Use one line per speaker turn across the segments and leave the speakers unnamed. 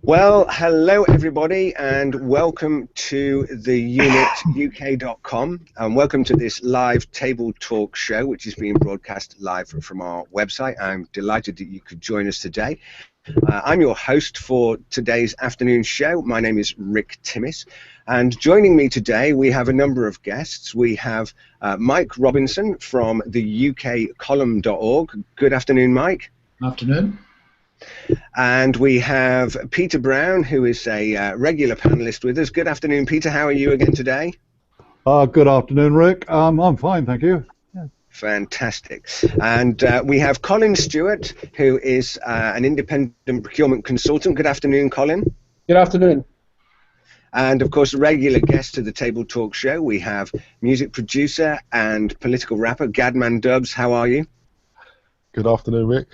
Well, hello everybody, and welcome to the unituk.com, and welcome to this live table talk show, which is being broadcast live from our website. I'm delighted that you could join us today. I'm your host for today's afternoon show. My name is Rick Timmis, and joining me today we have a number of guests. We have Mike Robinson from the ukcolumn.org. Good afternoon, Mike.
Afternoon.
And we have Peter Brown, who is a regular panelist with us. Good afternoon, Peter. How are you again today?
Good afternoon, Rick. I'm fine, thank you. Yeah.
Fantastic. And we have Colin Stewart, who is an independent procurement consultant. Good afternoon, Colin.
Good afternoon.
And, of course, a regular guest to the Table Talk show, we have music producer and political rapper Gadman Dubs. How are you?
Good afternoon, Rick.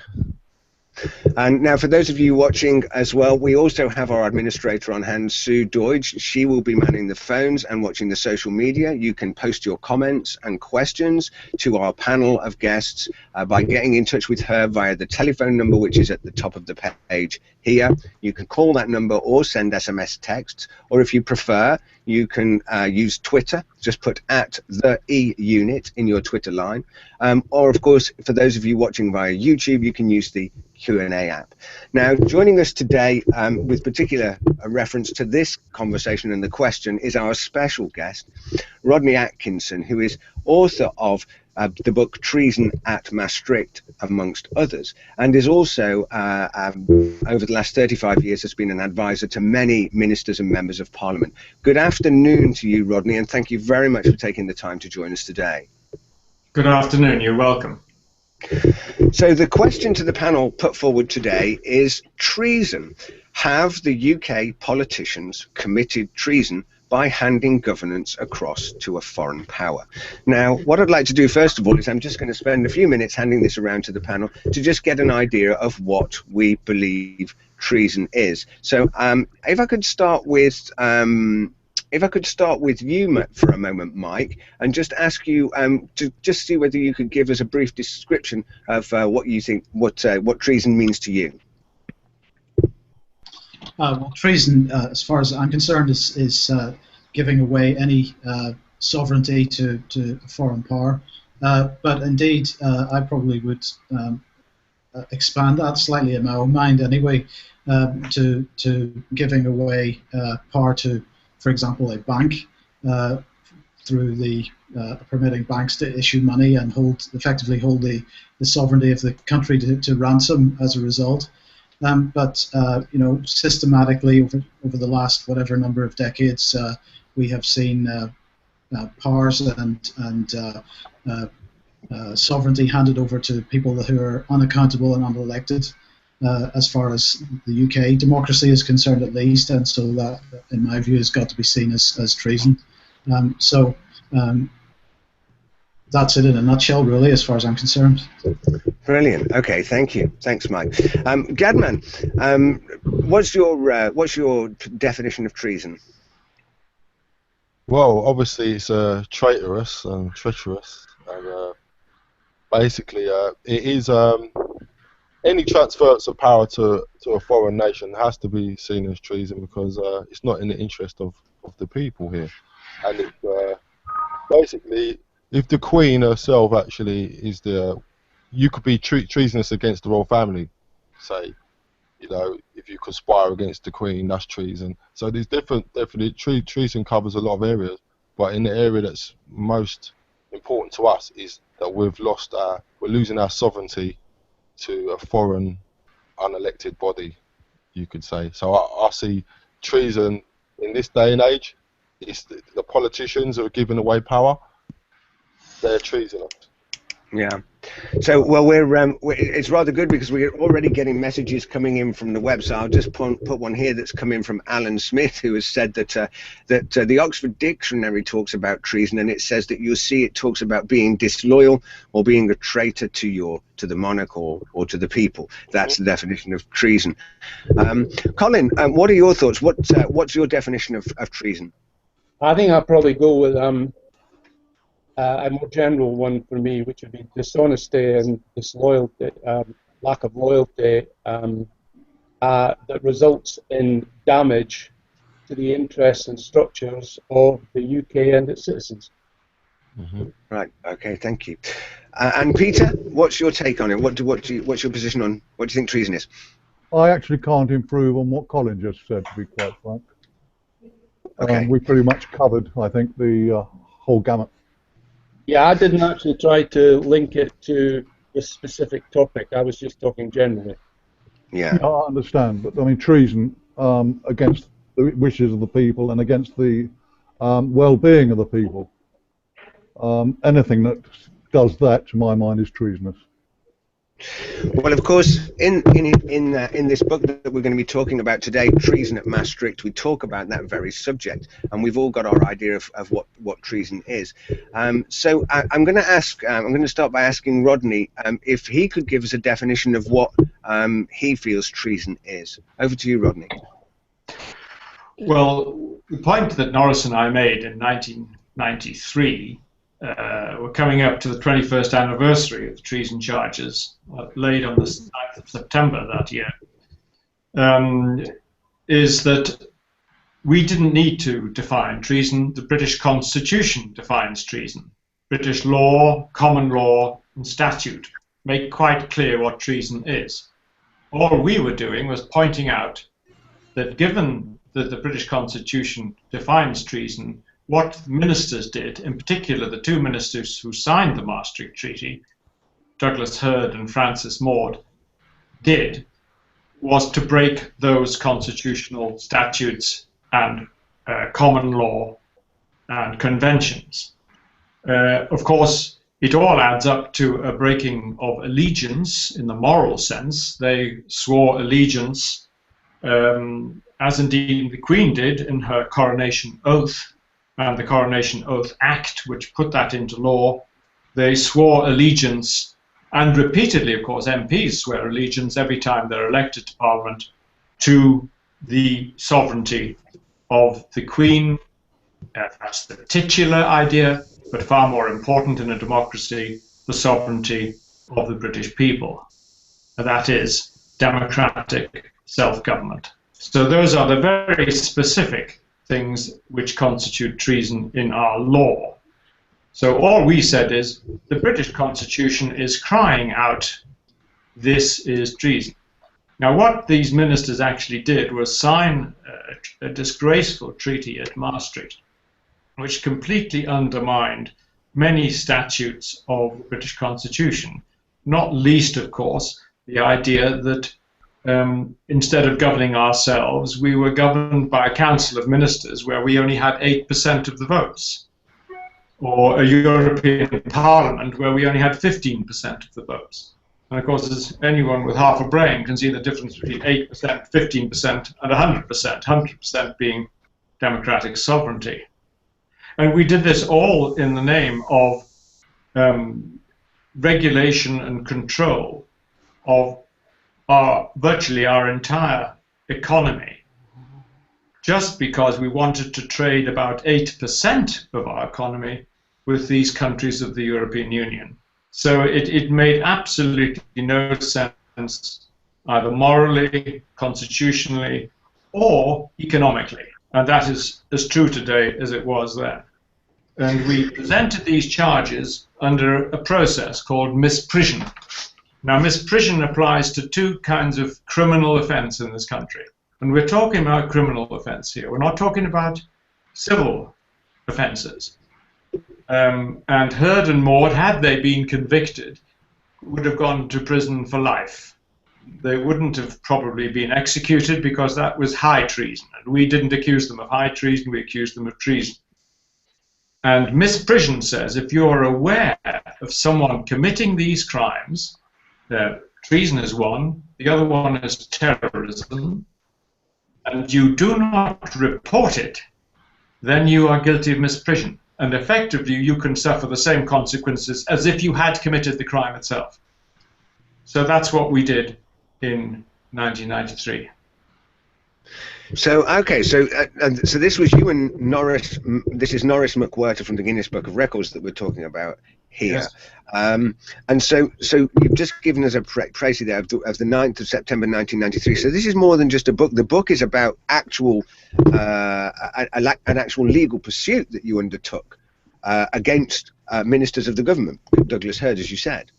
And now, for those of you watching as well, we also have our administrator on hand, Sue Deutsch. She will be manning the phones and watching the social media. You can post your comments and questions to our panel of guests by getting in touch with her via the telephone number, which is at the top of the page here. You can call that number or send SMS texts, or if you prefer, you can use Twitter. Just put @the_e_unit in your Twitter line. Or, of course, for those of you watching via YouTube, you can use the Q&A app. Now, joining us today with particular reference to this conversation and the question is our special guest, Rodney Atkinson, who is author of the book Treason at Maastricht, amongst others, and is also, over the last 35 years, has been an advisor to many ministers and members of Parliament. Good afternoon to you, Rodney, and thank you very much for taking the time to join us today.
Good afternoon, you're welcome.
So the question to the panel put forward today is treason. Have the UK politicians committed treason by handing governance across to a foreign power? Now, what I'd like to do first of all is I'm just going to spend a few minutes handing this around to the panel to just get an idea of what we believe treason is. So if I could start with you for a moment, Mike, and just ask you to just see whether you could give us a brief description of what you think, what treason means to you.
Well, treason, as far as I'm concerned, is giving away any sovereignty to a foreign power. But indeed, I probably would expand that slightly in my own mind anyway, to giving away power to, for example, a bank, through the permitting banks to issue money and effectively hold the sovereignty of the country to ransom as a result. But you know, systematically over the last whatever number of decades, we have seen powers and sovereignty handed over to people who are unaccountable and unelected, as far as the UK democracy is concerned, at least, and so that, in my view, has got to be seen as treason. That's it in a nutshell, really, as far as I'm concerned.
Brilliant. Okay, thank you. Thanks, Mike. Gadman, what's your definition of treason?
Well, obviously it's traitorous and treacherous, and basically it is any transference of power to a foreign nation has to be seen as treason, because it's not in the interest of the people here, and it's basically, if the Queen herself actually is you could be treasonous against the royal family, say, you know, if you conspire against the Queen, that's treason. So there's definitely treason covers a lot of areas, but in the area that's most important to us is that we're losing our sovereignty to a foreign, unelected body, you could say. So I see treason in this day and age. It's the politicians who are giving away power. They're treasonous.
Yeah. So, well, it's rather good because we're already getting messages coming in from the web. So I'll just put one here that's come in from Alan Smith, who has said that the Oxford Dictionary talks about treason, and it says that you'll see it talks about being disloyal or being a traitor to the monarch or to the people. That's the definition of treason. Colin, what are your thoughts? What's your definition of treason?
I think I'll probably go with a more general one for me, which would be dishonesty and disloyalty, lack of loyalty, that results in damage to the interests and structures of the UK and its citizens.
Right. Okay. Thank you. And Peter, what's your take on it? What's your position on what do you think treason is?
I actually can't improve on what Colin just said, to be quite frank.
Okay.
We pretty much covered, I think, the whole gamut.
Yeah, I didn't actually try to link it to the specific topic. I was just talking generally.
Yeah.
I understand, but I mean, treason against the wishes of the people and against the well-being of the people. Anything that does that, to my mind, is treasonous.
Well, of course, in this book that we're going to be talking about today, Treason at Maastricht, we talk about that very subject, and we've all got our idea of what treason is. So I'm going to start by asking Rodney if he could give us a definition of what he feels treason is. Over to you, Rodney.
Well, the point that Norris and I made in 1993, we're coming up to the 21st anniversary of the treason charges laid on the 9th of September that year, is that we didn't need to define treason. The British Constitution defines treason. British law, common law, and statute make quite clear what treason is. All we were doing was pointing out that given that the British Constitution defines treason, what ministers did, in particular the two ministers who signed the Maastricht Treaty, Douglas Hurd and Francis Maude, did, was to break those constitutional statutes and common law and conventions. Of course, it all adds up to a breaking of allegiance in the moral sense. They swore allegiance, as indeed the Queen did in her coronation oath, and the Coronation Oath Act, which put that into law. They swore allegiance, and repeatedly, of course, MPs swear allegiance every time they're elected to Parliament, to the sovereignty of the Queen. That's the titular idea, but far more important in a democracy, the sovereignty of the British people. And that is democratic self-government. So those are the very specific things which constitute treason in our law. So all we said is the British Constitution is crying out, this is treason. Now what these ministers actually did was sign a disgraceful treaty at Maastricht, which completely undermined many statutes of the British Constitution, not least, of course, the idea that instead of governing ourselves, we were governed by a council of ministers where we only had 8% of the votes, or a European Parliament where we only had 15% of the votes. And of course, as anyone with half a brain can see the difference between 8%, 15%, and 100%, 100% being democratic sovereignty. And we did this all in the name of regulation and control of virtually our entire economy, just because we wanted to trade about 8% of our economy with these countries of the European Union. So it made absolutely no sense, either morally, constitutionally, or economically. And that is as true today as it was then. And we presented these charges under a process called misprision. Now, misprision applies to two kinds of criminal offence in this country. And we're talking about criminal offence here. We're not talking about civil offences. And Hurd and Maude, had they been convicted, would have gone to prison for life. They wouldn't have probably been executed because that was high treason. And we didn't accuse them of high treason, we accused them of treason. And misprision says if you're aware of someone committing these crimes, treason is one, the other one is terrorism, and you do not report it, then you are guilty of misprision. And effectively, you can suffer the same consequences as if you had committed the crime itself. So that's what we did in 1993.
So, okay, so this was you and Norris, this is Norris McWhirter from the Guinness Book of Records that we're talking about here.
Yes.
And so you've just given us a précis there of the 9th of September 1993. So this is more than just a book. The book is about actual an actual legal pursuit that you undertook against ministers of the government, Douglas Hurd, as you said.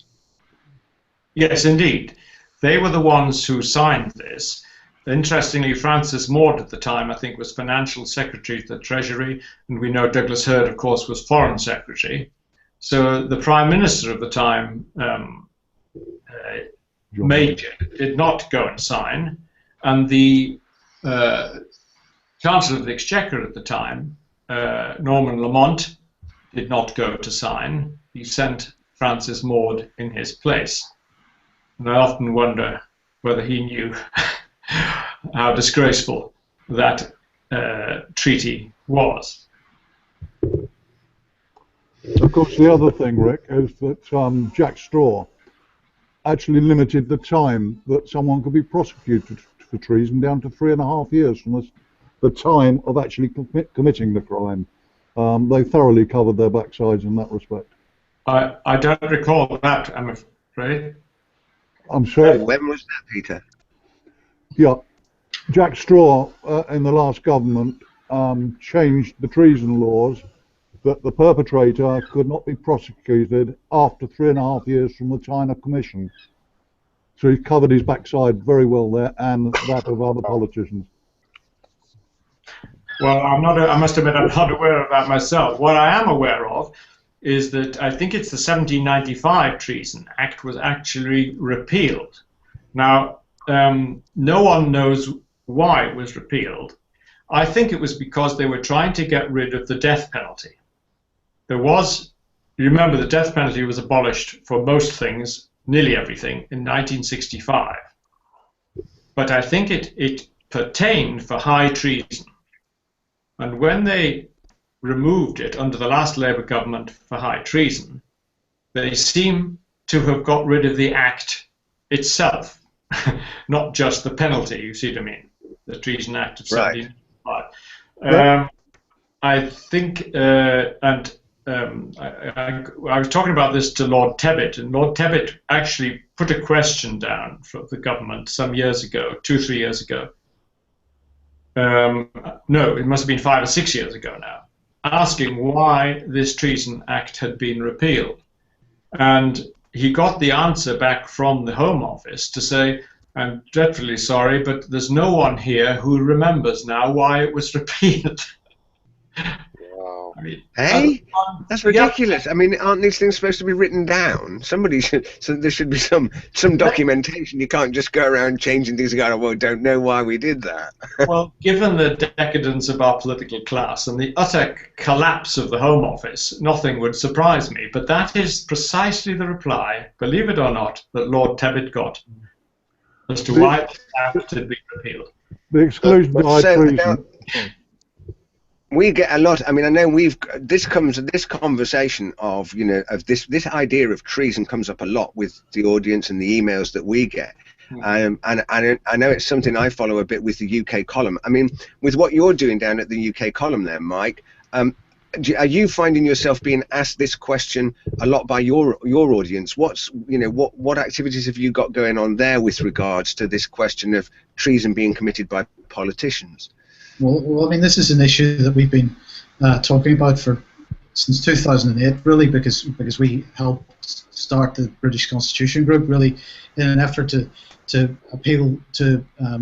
Yes, indeed. They were the ones who signed this. Interestingly, Francis Maude at the time, I think, was Financial Secretary to the Treasury, and we know Douglas Hurd, of course, was Foreign Secretary. So the Prime Minister of the time, Major, did not go and sign, and the Chancellor of the Exchequer at the time, Norman Lamont, did not go to sign. He sent Francis Maude in his place. And I often wonder whether he knew how disgraceful that treaty was.
Of course, the other thing, Rick, is that Jack Straw actually limited the time that someone could be prosecuted for treason down to 3.5 years from the time of actually committing the crime. They thoroughly covered their backsides in that respect.
I don't recall that, I'm afraid.
I'm sorry.
When was that, Peter?
Yeah, Jack Straw in the last government changed the treason laws that the perpetrator could not be prosecuted after 3.5 years from the time of commission. So he covered his backside very well there, and that of other politicians.
Well, I must admit, I'm not aware of that myself. What I am aware of is that I think it's the 1795 Treason Act was actually repealed. Now, no one knows why it was repealed. I think it was because they were trying to get rid of the death penalty. You remember the death penalty was abolished for most things, nearly everything, in 1965. But I think it pertained for high treason. And when they removed it under the last Labour government for high treason, they seem to have got rid of the act itself, not just the penalty, you see what I mean? The Treason Act of 1795. I think, I was talking about this to Lord Tebbit, and Lord Tebbit actually put a question down for the government some years ago, 2-3 years ago. No, it must have been 5 or 6 years ago now, asking why this Treason Act had been repealed. And he got the answer back from the Home Office to say, I'm dreadfully sorry, but there's no one here who remembers now why it was repealed.
Wow.
I mean,
Hey, that's ridiculous. Yeah. I mean, aren't these things supposed to be written down? Somebody should, so there should be some documentation. You can't just go around changing things and go, well, don't know why we did that.
Well, given the decadence of our political class and the utter collapse of the Home Office, nothing would surprise me. But that is precisely the reply, believe it or not, that Lord Tebbit got as to why the act had been repealed.
The exclusion of high treason.
We get a lot. I mean, I know this conversation of of this idea of treason comes up a lot with the audience and the emails that we get, and I know it's something I follow a bit with the UK column. I mean, with what you're doing down at the UK column there, Mike, are you finding yourself being asked this question a lot by your audience? What activities have you got going on there with regards to this question of treason being committed by politicians?
Well, I mean, this is an issue that we've been talking about since 2008, really, because we helped start the British Constitution Group, really, in an effort to appeal to a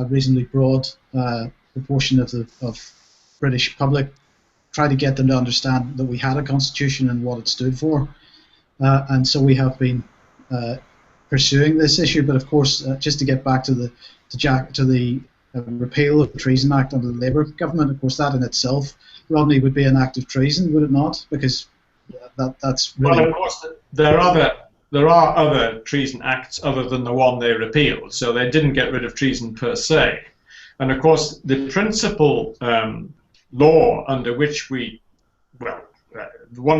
reasonably broad proportion of British public, try to get them to understand that we had a constitution and what it stood for, and so we have been pursuing this issue. But of course, just to get back to the repeal of the Treason Act under the Labour government, of course, that in itself, Rodney, would be an act of treason, would it not? Because that's really...
Well, of course, there are other treason acts other than the one they repealed, so they didn't get rid of treason per se. And of course, the principal law under which one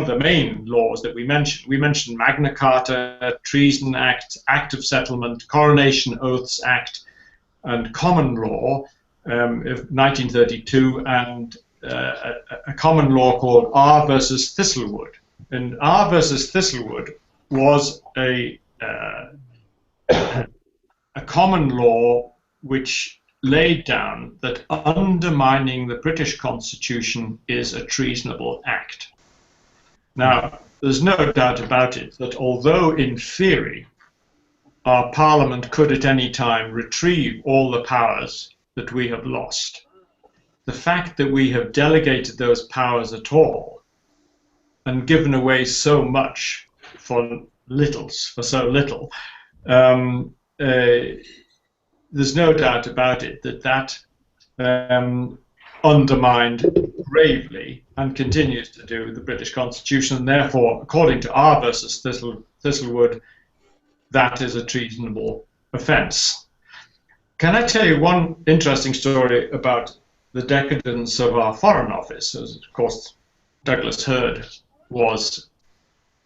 of the main laws that we mentioned Magna Carta, Treason Act, Act of Settlement, Coronation Oaths Act, and common law of 1932, and a common law called R versus Thistlewood And R versus Thistlewood was a common law which laid down that undermining the British Constitution is a treasonable act. Now, there's no doubt about it that although in theory our Parliament could at any time retrieve all the powers that we have lost, the fact that we have delegated those powers at all and given away so much for so little, there's no doubt about it that undermined gravely and continues to do the British Constitution, and therefore, according to R versus Thistlewood, that is a treasonable offence. Can I tell you one interesting story about the decadence of our Foreign Office? As of course, Douglas Hurd was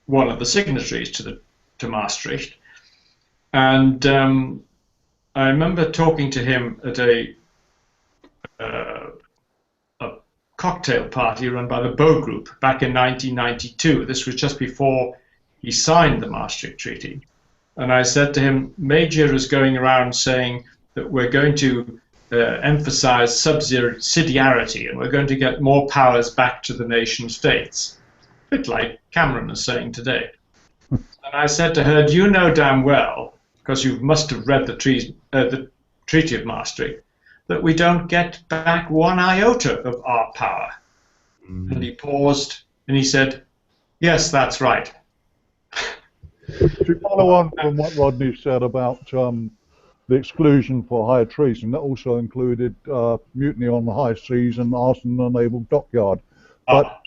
one of the signatories to Maastricht, and I remember talking to him at a cocktail party run by the Bow Group back in 1992. This was just before he signed the Maastricht Treaty. And I said to him, Major is going around saying that we're going to emphasize subsidiarity and we're going to get more powers back to the nation states. A bit like Cameron is saying today. And I said to her, do you know damn well, because you must have read the Treaty of Maastricht, that we don't get back one iota of our power? And he paused and he said, yes, that's right.
To follow on from what Rodney said about the exclusion for high treason, that also included mutiny on the high seas and arson on a naval dockyard. But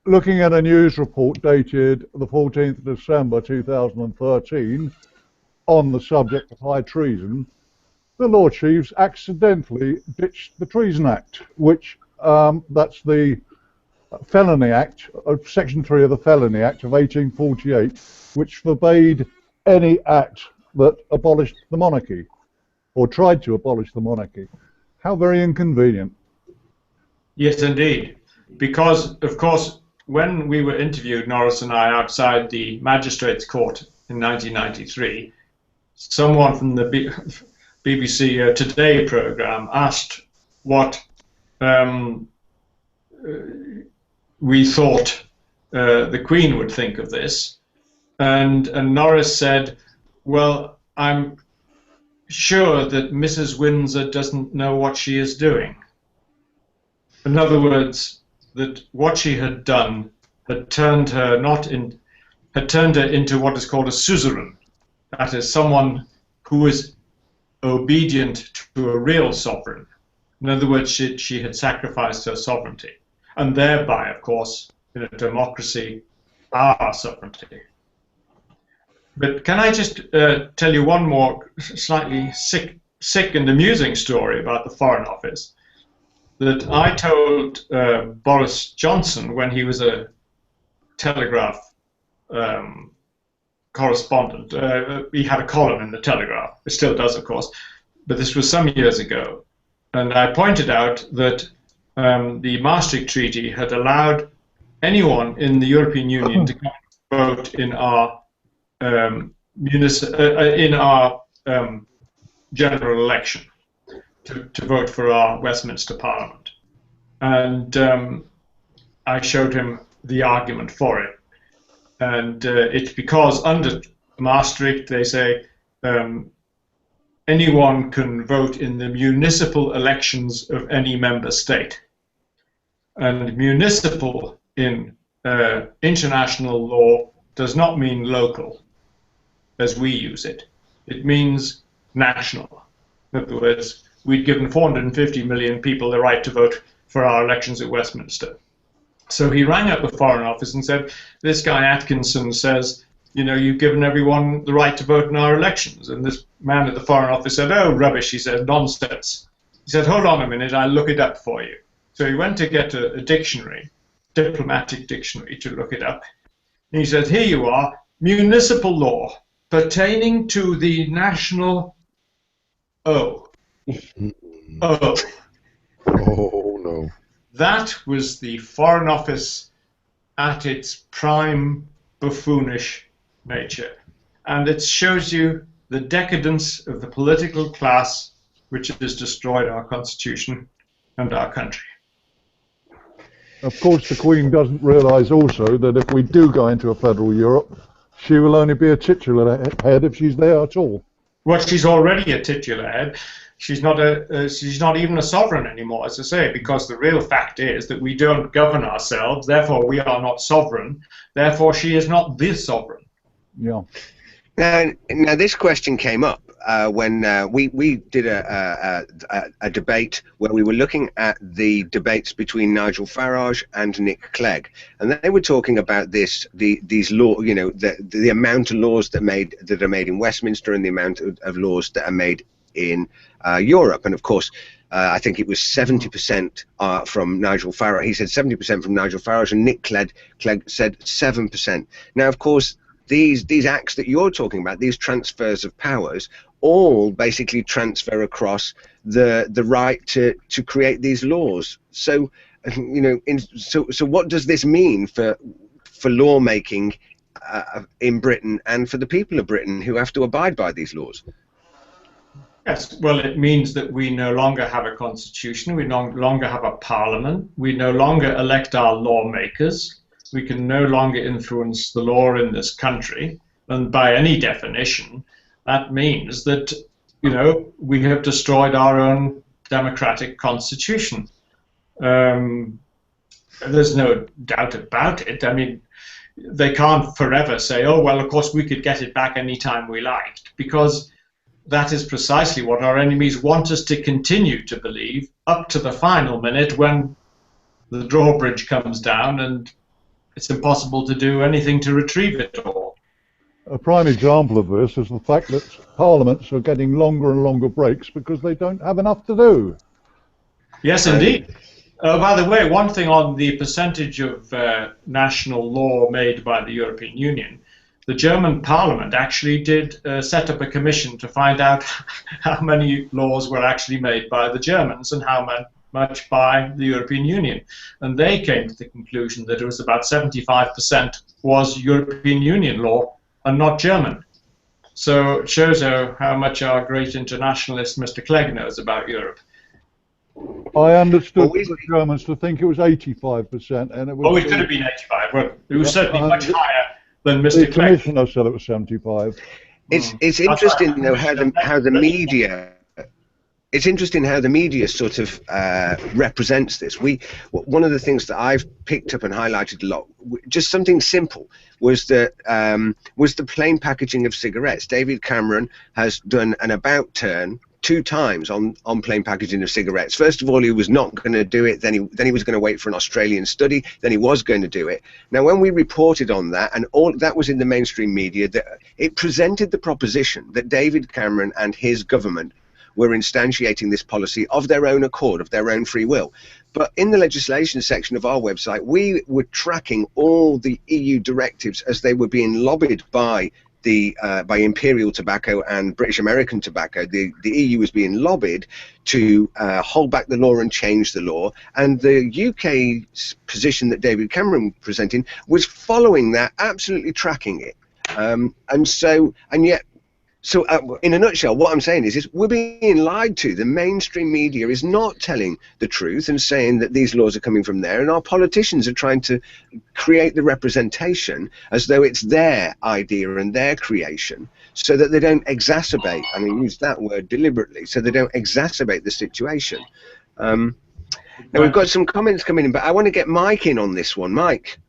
looking at a news report dated the 14th of December 2013 on the subject of high treason, the Lord Chiefs accidentally ditched the Treason Act, which that's the Felony Act, Section 3 of the Felony Act of 1848, which forbade any act that abolished the monarchy, or tried to abolish the monarchy. How very inconvenient.
Yes, indeed. Because, of course, when we were interviewed, Norris and I, outside the Magistrates' Court in 1993, someone from the BBC Today programme asked what we thought the Queen would think of this, and Norris said, well, I'm sure that Mrs. Windsor doesn't know what she is doing. In other words, that what she had done had turned her into what is called a suzerain, that is, someone who is obedient to a real sovereign. In other words, she had sacrificed her sovereignty, and thereby, of course, in a democracy, our sovereignty. But can I just tell you one more slightly sick and amusing story about the Foreign Office that I told Boris Johnson when he was a Telegraph correspondent. He had a column in the Telegraph. It still does, of course, but this was some years ago. And I pointed out that the Maastricht Treaty had allowed anyone in the European Union to come and vote in our general election, to vote for our Westminster Parliament. And I showed him the argument for it. And it's because under Maastricht they say anyone can vote in the municipal elections of any member state. And municipal in international law does not mean local, as we use it. It means national. In other words, we'd given 450 million people the right to vote for our elections at Westminster. So he rang up the Foreign Office and said, this guy Atkinson says, you know, you've given everyone the right to vote in our elections. And this man at the Foreign Office said, oh, rubbish. He said, nonsense. He said, hold on a minute, I'll look it up for you. So he went to get a dictionary, diplomatic dictionary, to look it up. And he said, here you are, municipal law pertaining to the national Oh,
Oh no.
That was the Foreign Office at its prime buffoonish nature. And it shows you the decadence of the political class which has destroyed our constitution and our country.
Of course, the Queen doesn't realise also that if we do go into a federal Europe, she will only be a titular head if she's there at all.
Well, she's already a titular head. She's not even a sovereign anymore, as I say, because the real fact is that we don't govern ourselves, therefore we are not sovereign, therefore she is not the sovereign.
Yeah.
Now this question came up when we did a debate where we were looking at the debates between Nigel Farage and Nick Clegg, and they were talking about these law, you know, the amount of laws that are made in Westminster and the amount of laws that are made in Europe. And of course, I think it was 70% from Nigel Farage. He said 70% from Nigel Farage, and Nick Clegg said 7%. Now, of course, these acts that you're talking about, these transfers of powers, all basically transfer across the right to create these laws. So, you know, so what does this mean for lawmaking in Britain and for the people of Britain who have to abide by these laws?
Yes, well, it means that we no longer have a constitution, we no longer have a parliament, we no longer elect our lawmakers, we can no longer influence the law in this country, and by any definition, that means that, you know, we have destroyed our own democratic constitution. There's no doubt about it. I mean, they can't forever say, oh, well, of course, we could get it back anytime we liked, because that is precisely what our enemies want us to continue to believe up to the final minute when the drawbridge comes down and it's impossible to do anything to retrieve it all.
A prime example of this is the fact that parliaments are getting longer and longer breaks because they don't have enough to do.
Yes, indeed. By the way, one thing on the percentage of national law made by the European Union, the German Parliament actually did set up a commission to find out how many laws were actually made by the Germans and how much by the European Union. And they came to the conclusion that it was about 75% was European Union law and not German. So it shows how much our great internationalist Mr. Clegg knows about Europe.
I understood the Germans to think it was 85%, and it was.
Oh, it could have been 85. Well, it was certainly much higher than Mr.
The
Clegg.
commissioner said it was 75.
It's interesting though how the media. It's interesting how the media sort of represents this. One of the things that I've picked up and highlighted a lot, just something simple, was the plain packaging of cigarettes. David Cameron has done an about turn 2 times on plain packaging of cigarettes. First of all, he was not going to do it. Then he was going to wait for an Australian study. Then he was going to do it. Now, when we reported on that, and all that was in the mainstream media, that it presented the proposition that David Cameron and his government were instantiating this policy of their own accord, of their own free will. But in the legislation section of our website, we were tracking all the EU directives as they were being lobbied by Imperial Tobacco and British American Tobacco. The EU was being lobbied to hold back the law and change the law, and the UK's position that David Cameron presenting was following that, absolutely tracking it. So in a nutshell, what I'm saying is we're being lied to. The mainstream media is not telling the truth and saying that these laws are coming from there, and our politicians are trying to create the representation as though it's their idea and their creation, so that they don't exacerbate, and I use that word deliberately, so they don't exacerbate the situation. Now we've got some comments coming in, but I want to get Mike in on this one. Mike.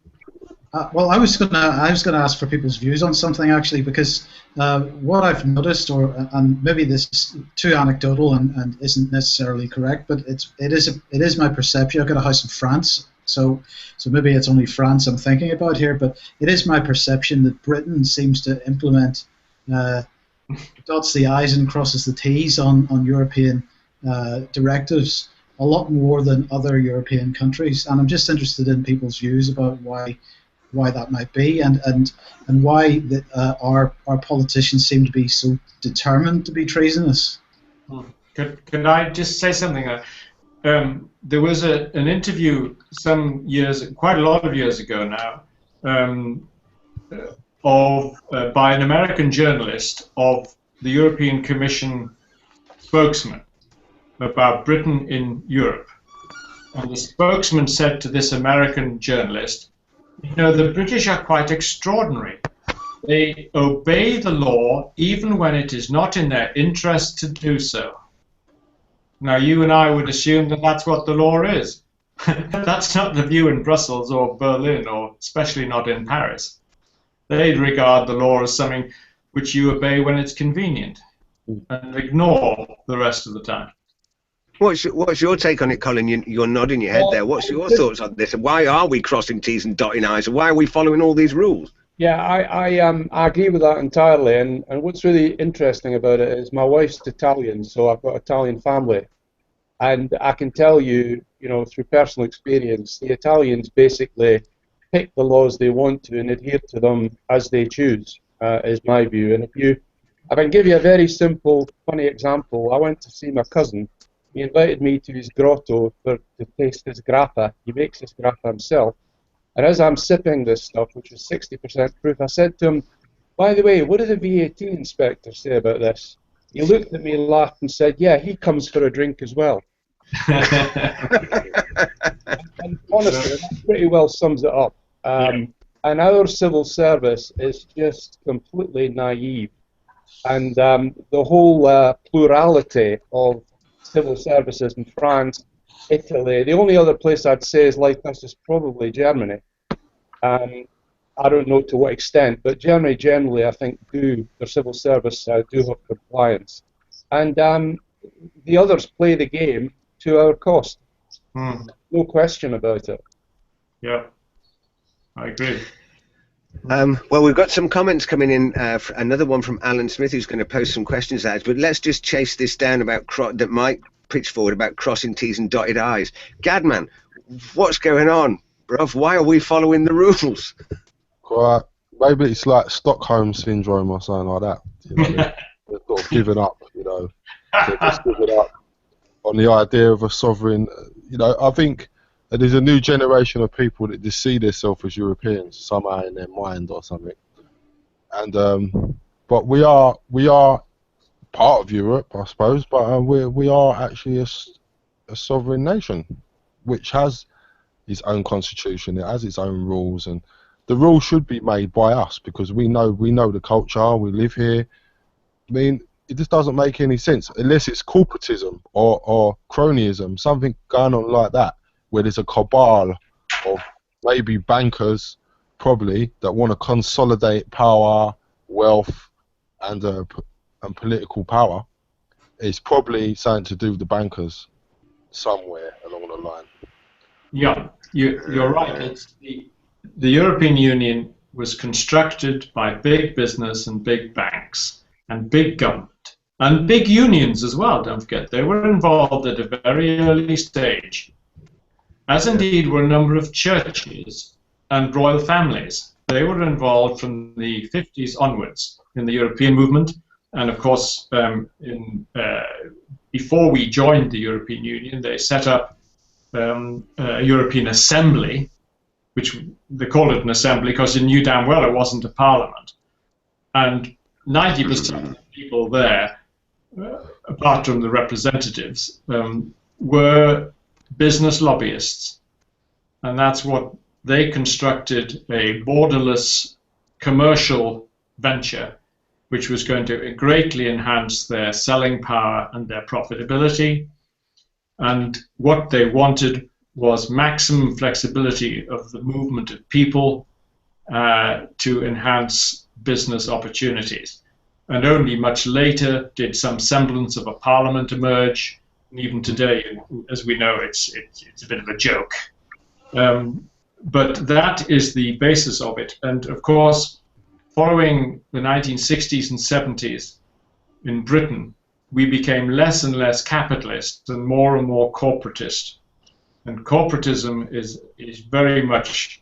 Well, I was gonna ask for people's views on something actually, because what I've noticed, and maybe this is too anecdotal and isn't necessarily correct, but it is my perception. I've got a house in France, so maybe it's only France I'm thinking about here, but it is my perception that Britain seems to implement dots the I's and crosses the T's on European directives a lot more than other European countries, and I'm just interested in people's views about why that might be, and why our politicians seem to be so determined to be treasonous.
Could I just say something? there was an interview some years, quite a lot of years ago now, by an American journalist of the European Commission spokesman about Britain in Europe. And the spokesman said to this American journalist, you know, the British are quite extraordinary. They obey the law even when it is not in their interest to do so. Now, you and I would assume that that's what the law is. That's not the view in Brussels or Berlin, or especially not in Paris. They regard the law as something which you obey when it's convenient and ignore the rest of the time.
What's your take on it, Colin? You're nodding your head there. What's your thoughts on this? Why are we crossing T's and dotting I's? Why are we following all these rules?
Yeah, I agree with that entirely. And what's really interesting about it is my wife's Italian, so I've got an Italian family. And I can tell you, you know, through personal experience, the Italians basically pick the laws they want to and adhere to them as they choose, is my view. And if I can give you a very simple, funny example. I went to see my cousin. He invited me to his grotto to taste his grappa. He makes his grappa himself. And as I'm sipping this stuff, which is 60% proof, I said to him, by the way, what did the VAT inspector say about this? He looked at me, laughed, and said, yeah, he comes for a drink as well. And honestly, that pretty well sums it up. And our civil service is just completely naive. And the whole plurality of civil services in France, Italy, the only other place I'd say is like this is probably Germany. I don't know to what extent, but Germany generally, I think, their civil service do have compliance. And the others play the game to our cost. No question about it.
Yeah, I agree.
Well, we've got some comments coming in. Another one from Alan Smith, who's going to post some questions out. But let's just chase this down about that Mike pitched forward about crossing T's and dotted I's. Gadman, what's going on, bruv? Why are we following the rules?
Right. Maybe it's like Stockholm syndrome or something like that. You know, they're sort of giving up. You know, they're just giving up on the idea of a sovereign. You know, I think there's a new generation of people that just see themselves as Europeans somehow in their mind or something. And but we are part of Europe, I suppose. But we are actually a sovereign nation, which has its own constitution. It has its own rules, and the rules should be made by us because we know the culture. We live here. I mean, it just doesn't make any sense unless it's corporatism or cronyism, something going on like that, where there's a cabal of maybe bankers, probably, that want to consolidate power, wealth, and political power. It's probably something to do with the bankers somewhere along the line.
Yeah, you're right. It's the European Union was constructed by big business and big banks and big government and big unions as well, don't forget. They were involved at a very early stage, as indeed were a number of churches and royal families. They were involved from the 50s onwards in the European movement, and of course, before we joined the European Union, they set up a European Assembly, which they called it an assembly because they knew damn well it wasn't a parliament. And 90% of the people there, apart from the representatives, were business lobbyists. And that's what they constructed, a borderless commercial venture which was going to greatly enhance their selling power and their profitability. And what they wanted was maximum flexibility of the movement of people to enhance business opportunities. And only much later did some semblance of a parliament emerge. And even today, as we know, it's a bit of a joke. But that is the basis of it. And of course, following the 1960s and 70s in Britain, we became less and less capitalist and more corporatist. And corporatism is very much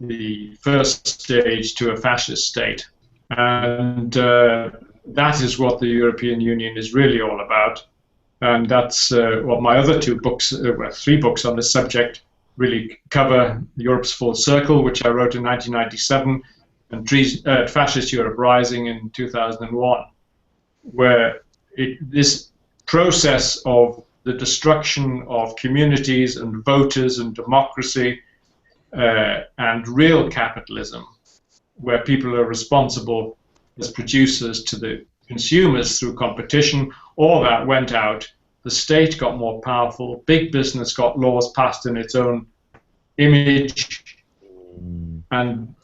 the first stage to a fascist state. And that is what the European Union is really all about. and that's what my other two books, well, three books on this subject, really cover. Europe's Full Circle, which I wrote in 1997, and Fascist Europe Rising in 2001, where this process of the destruction of communities and voters and democracy and real capitalism, where people are responsible as producers to the consumers through competition, all that went out. The state got more powerful. Big business got laws passed in its own image. And,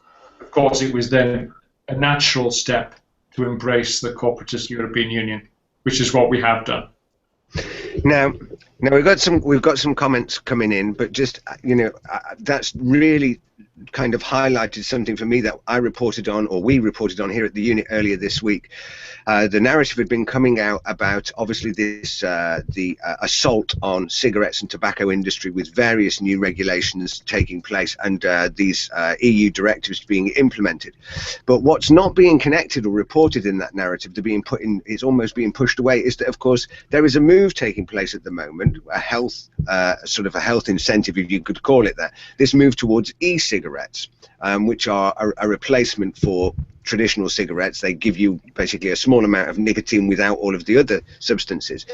of course, it was then a natural step to embrace the corporatist European Union, which is what we have done.
Now we've got some comments coming in, but just that's really kind of highlighted something for me that I reported on, or we reported on here at the unit earlier this week. The narrative had been coming out about obviously this the assault on cigarettes and tobacco industry, with various new regulations taking place and these EU directives being implemented. But what's not being connected or reported in that narrative, it's almost being pushed away, is that of course there is a move taking place at the moment, a health sort of a health incentive, if you could call it that. This move towards e-cigarettes, which are a replacement for traditional cigarettes. They give you basically a small amount of nicotine without all of the other substances.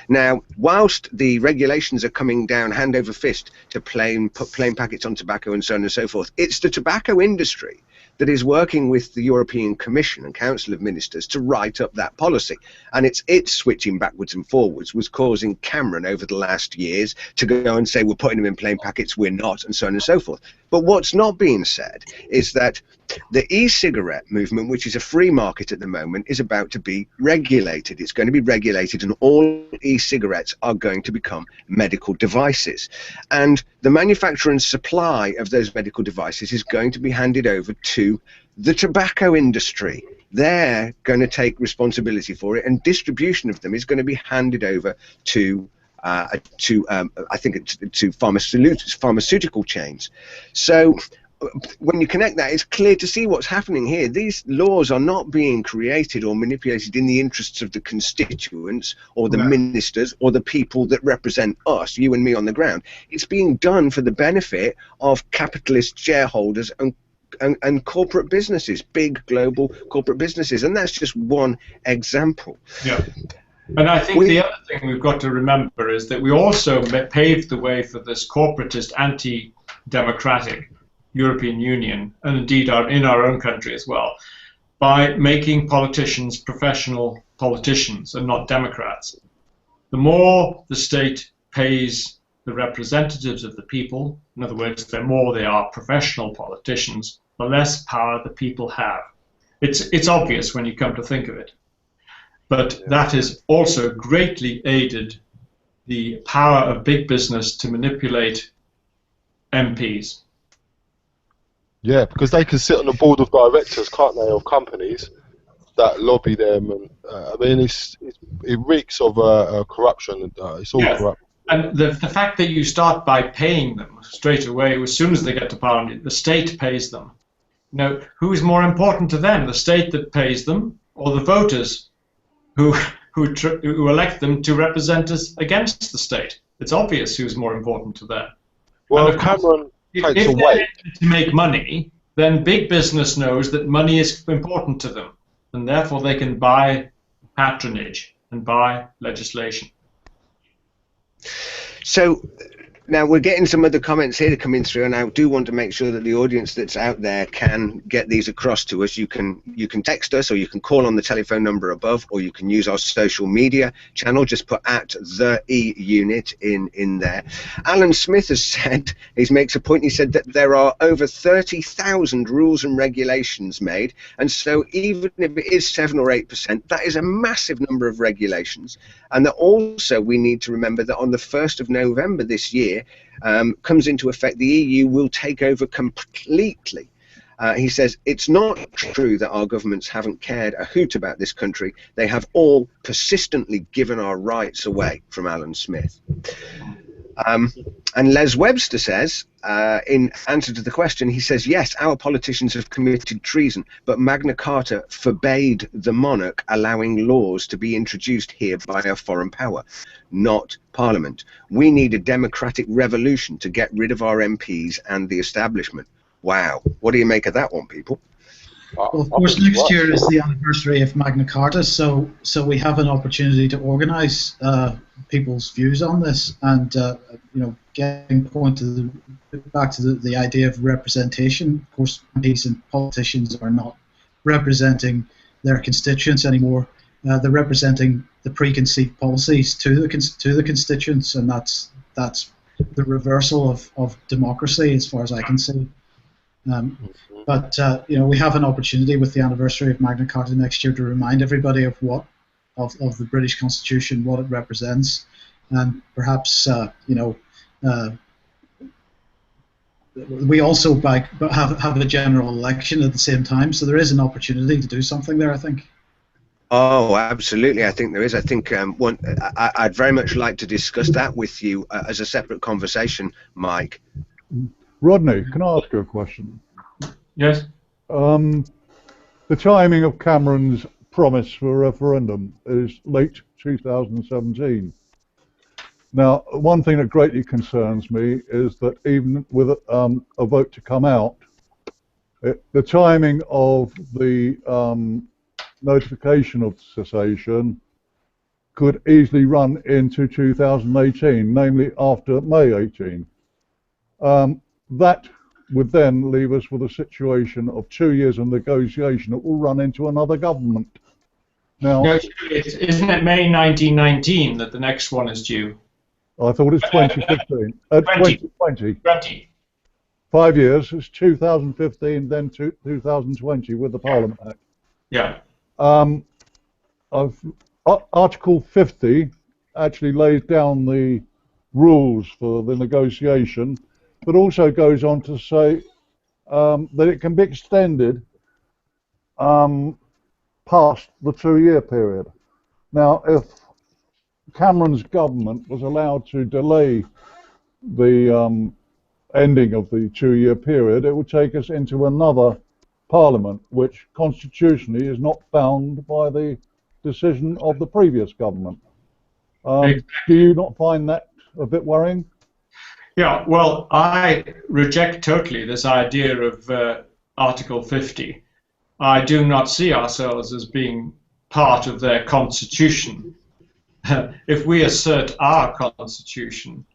Now, whilst the regulations are coming down hand over fist to put plain packets on tobacco and so on and so forth, it's the tobacco industry that is working with the European Commission and Council of Ministers to write up that policy. And it's switching backwards and forwards was causing Cameron over the last years to go and say, we're putting them in plain packets, we're not, and so on and so forth. But what's not being said is that the e-cigarette movement, which is a free market at the moment, is about to be regulated. It's going to be regulated, and all e-cigarettes are going to become medical devices. And the manufacture and supply of those medical devices is going to be handed over to the tobacco industry. They're going to take responsibility for it, and distribution of them is going to be handed over to pharmaceutical chains. So when you connect that, it's clear to see what's happening here. These laws are not being created or manipulated in the interests of the constituents or the ministers or the people that represent us, you and me on the ground. It's being done for the benefit of capitalist shareholders and corporate businesses, big global corporate businesses, and that's just one example.
Yeah. And I think the other thing we've got to remember is that we also paved the way for this corporatist, anti-democratic European Union, and indeed in our own country as well, by making politicians professional politicians and not democrats. The more the state pays the representatives of the people, in other words, the more they are professional politicians, the less power the people have. It's obvious when you come to think of it. But that has also greatly aided the power of big business to manipulate MPs.
Yeah, because they can sit on the board of directors, can't they, of companies that lobby them, and I mean, it reeks of corruption. It's all corrupt.
And the fact that you start by paying them straight away, as soon as they get to power, the state pays them. Now, who is more important to them, the state that pays them, or the voters who elect them to represent us against the state? It's obvious who's more important to them.
Well, if Cameron takes away
to make money, then big business knows that money is important to them, and therefore they can buy patronage and buy legislation.
So now we're getting some other comments here coming through, and I do want to make sure that the audience that's out there can get these across to us. You can text us, or you can call on the telephone number above, or you can use our social media channel. Just put @TheEUnit in there. Alan Smith has said, he makes a point, he said that there are over 30,000 rules and regulations made, and so even if it is 7 or 8%, that is a massive number of regulations. And that also we need to remember that on the 1st of November this year comes into effect, the EU will take over completely. He says, it's not true that our governments haven't cared a hoot about this country. They have all persistently given our rights away, from Alan Smith. And Les Webster says, in answer to the question, he says, yes, our politicians have committed treason, but Magna Carta forbade the monarch allowing laws to be introduced here by a foreign power, not Parliament. We need a democratic revolution to get rid of our MPs and the establishment. Wow. What do you make of that one, people?
Well, of course, next year is the anniversary of Magna Carta, so we have an opportunity to organise people's views on this, and you know, getting back to the idea of representation. Of course, MPs and politicians are not representing their constituents anymore. They're representing the preconceived policies to the constituents, and that's the reversal of democracy, as far as I can see. But you know, we have an opportunity with the anniversary of Magna Carta next year to remind everybody of of the British Constitution, what it represents, and perhaps you know, we also have a general election at the same time, so there is an opportunity to do something there, I think.
Oh, absolutely. I think there is. I think I'd very much like to discuss that with you as a separate conversation, Mike.
Rodney, can I ask you a question?
Yes.
The timing of Cameron's promise for a referendum is late 2017. Now, one thing that greatly concerns me is that even with a vote to come out, the timing of the notification of cessation could easily run into 2018, namely after May 18. That would then leave us with a situation of 2 years of negotiation that will run into another government. Now,
no, isn't it May 1919 that the next one is due?
I thought it's 2015. 2020. 5 years. It's 2015, then 2020 with the Parliament Act.
Yeah.
Article 50 actually lays down the rules for the negotiation, but also goes on to say that it can be extended past the 2 year period. Now, if Cameron's government was allowed to delay the ending of the 2 year period, it would take us into another Parliament, which constitutionally is not bound by the decision of the previous government. Do you not find that a bit worrying?
Yeah, well, I reject totally this idea of Article 50. I do not see ourselves as being part of their constitution. If we assert our constitution,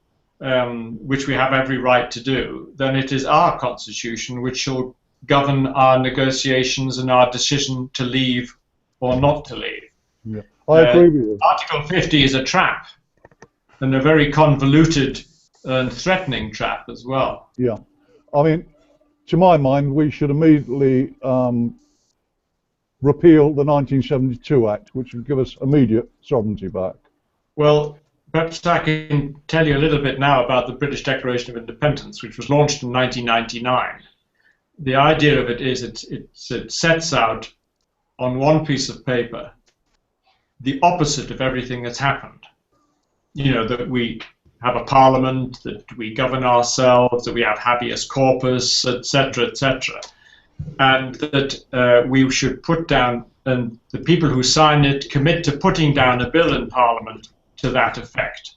which we have every right to do, then it is our constitution which shall govern our negotiations and our decision to leave or not to leave.
Yeah, I agree with you.
Article 50 is a trap, and a very convoluted and threatening trap as well.
Yeah, I mean, to my mind, we should immediately repeal the 1972 Act, which would give us immediate sovereignty back.
Well, perhaps I can tell you a little bit now about the British Declaration of Independence, which was launched in 1999. The idea of it is it sets out on one piece of paper the opposite of everything that's happened. You know, that we have a parliament, that we govern ourselves, that we have habeas corpus, etc., etc., and that we should put down, and the people who sign it commit to putting down a bill in Parliament to that effect.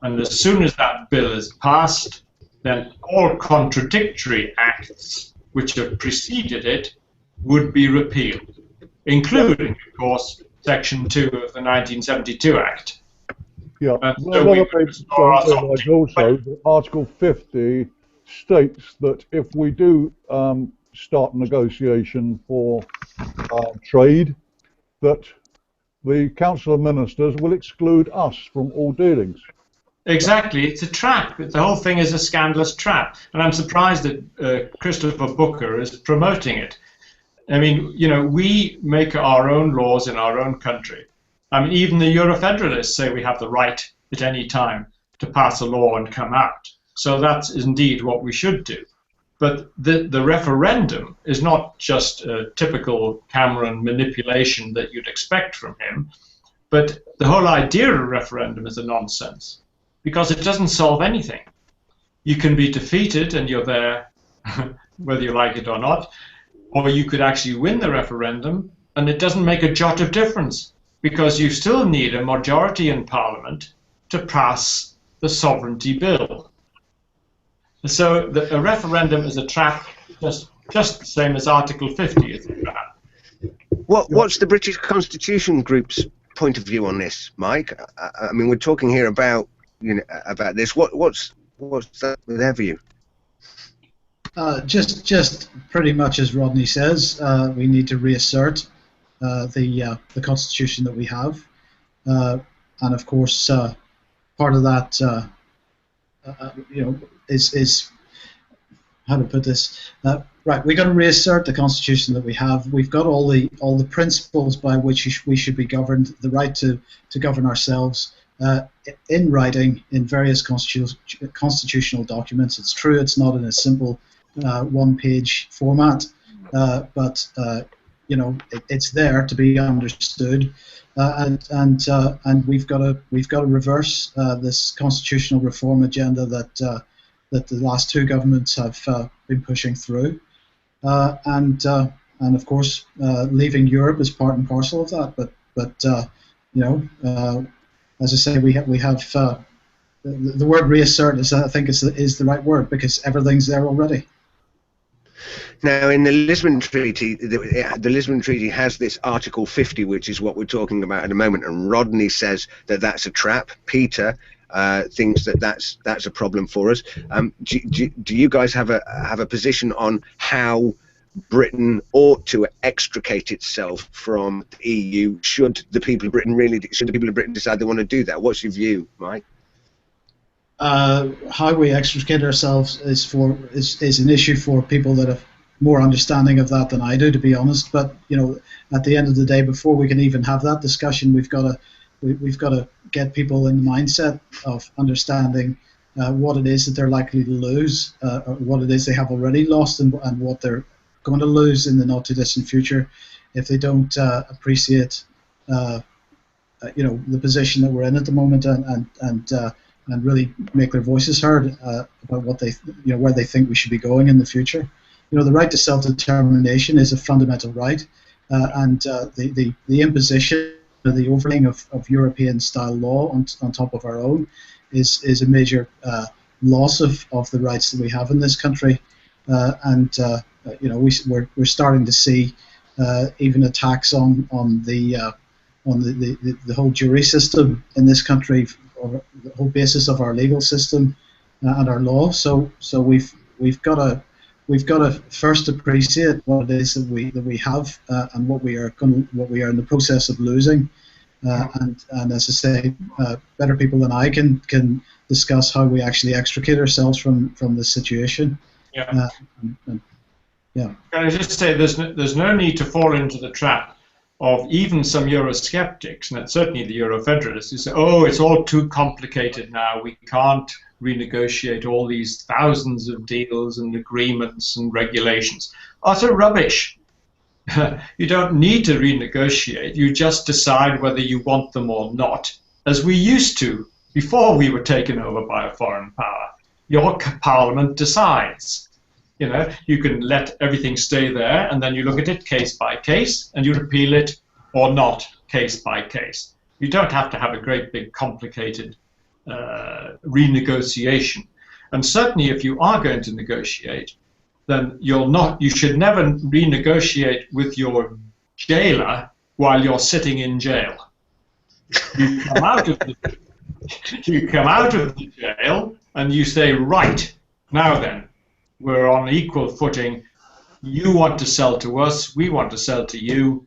And as soon as that bill is passed, then all contradictory acts which have preceded it would be repealed, including, of course, Section 2 of the 1972 Act.
Yeah,
So
also Article 50 states that if we do start negotiation for trade, that the Council of Ministers will exclude us from all dealings.
Exactly, it's a trap. The whole thing is a scandalous trap, and I'm surprised that Christopher Booker is promoting it. I mean, you know, we make our own laws in our own country. I mean, even the Euro-federalists say we have the right at any time to pass a law and come out. So that's indeed what we should do. But the referendum is not just a typical Cameron manipulation that you'd expect from him, but the whole idea of a referendum is a nonsense. because it doesn't solve anything. You can be defeated and you're there, whether you like it or not, or you could actually win the referendum and it doesn't make a jot of difference, because you still need a majority in Parliament to pass the sovereignty bill. So a referendum is a trap, just the same as Article 50 is a trap.
What's the British Constitution Group's point of view on this, Mike? I mean, we're talking here about about this. What's that with their view?
Just pretty much as Rodney says, we need to reassert the Constitution that we have, and of course, part of that, is how to put this. Right, we've got to reassert the Constitution that we have. We've got all the principles by which we should be governed, the right to govern ourselves, in writing in various constitutional documents. It's true, it's not in a simple one-page format, but it's there to be understood, and we've got to reverse this constitutional reform agenda that the last two governments have been pushing through, and of course leaving Europe is part and parcel of that. But as I say, we have the word reassert is, I think, is the right word, because everything's there already.
Now, in the Lisbon Treaty, the Lisbon Treaty has this Article 50, which is what we're talking about at the moment, and Rodney says that that's a trap. Peter thinks that that's a problem for us. Do you guys have a position on how Britain ought to extricate itself from the EU? Should the people of Britain decide they want to do that? What's your view, Mike?
How we extricate ourselves is an issue for people that have more understanding of that than I do, to be honest. But at the end of the day, before we can even have that discussion, we've got to get people in the mindset of understanding what it is that they're likely to lose, or what it is they have already lost, and what they're going to lose in the not too distant future if they don't appreciate the position that we're in at the moment, and really make their voices heard about what they where they think we should be going in the future. The right to self-determination is a fundamental right, and the imposition, the overlaying of European-style law on top of our own is a major loss of the rights that we have in this country, and we're starting to see even attacks on the whole jury system in this country, or the whole basis of our legal system and our law. So we've got to first appreciate what it is that we have, and what we are in the process of losing, and as I say, better people than I can discuss how we actually extricate ourselves from this situation.
Yeah.
Yeah.
Can I just say there's no need to fall into the trap of even some Eurosceptics, and certainly the Euro-federalists, who say, oh, it's all too complicated now, we can't renegotiate all these thousands of deals and agreements and regulations. Utter rubbish. You don't need to renegotiate, you just decide whether you want them or not, as we used to before we were taken over by a foreign power. Your parliament decides. You can let everything stay there, and then you look at it case by case, and you repeal it or not case by case. You don't have to have a great big complicated renegotiation. And certainly if you are going to negotiate, then you should never renegotiate with your jailer while you're sitting in jail. You come out of the jail and you say, right, now then, we're on equal footing. You want to sell to us, we want to sell to you.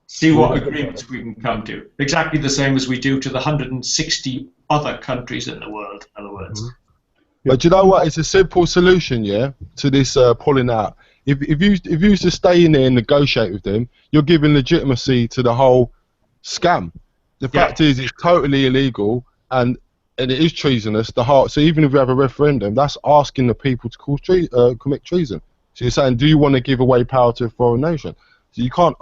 See what agreements we can come to. Exactly the same as we do to the 160 other countries in the world, in other words.
Mm-hmm. But you know what? It's a simple solution, to this pulling out. If you used to stay in there and negotiate with them, you're giving legitimacy to the whole scam. The fact is, it's totally illegal, and it is treasonous. So even if we have a referendum, that's asking the people to commit treason. So you're saying, do you want to give away power to a foreign nation? So you can't.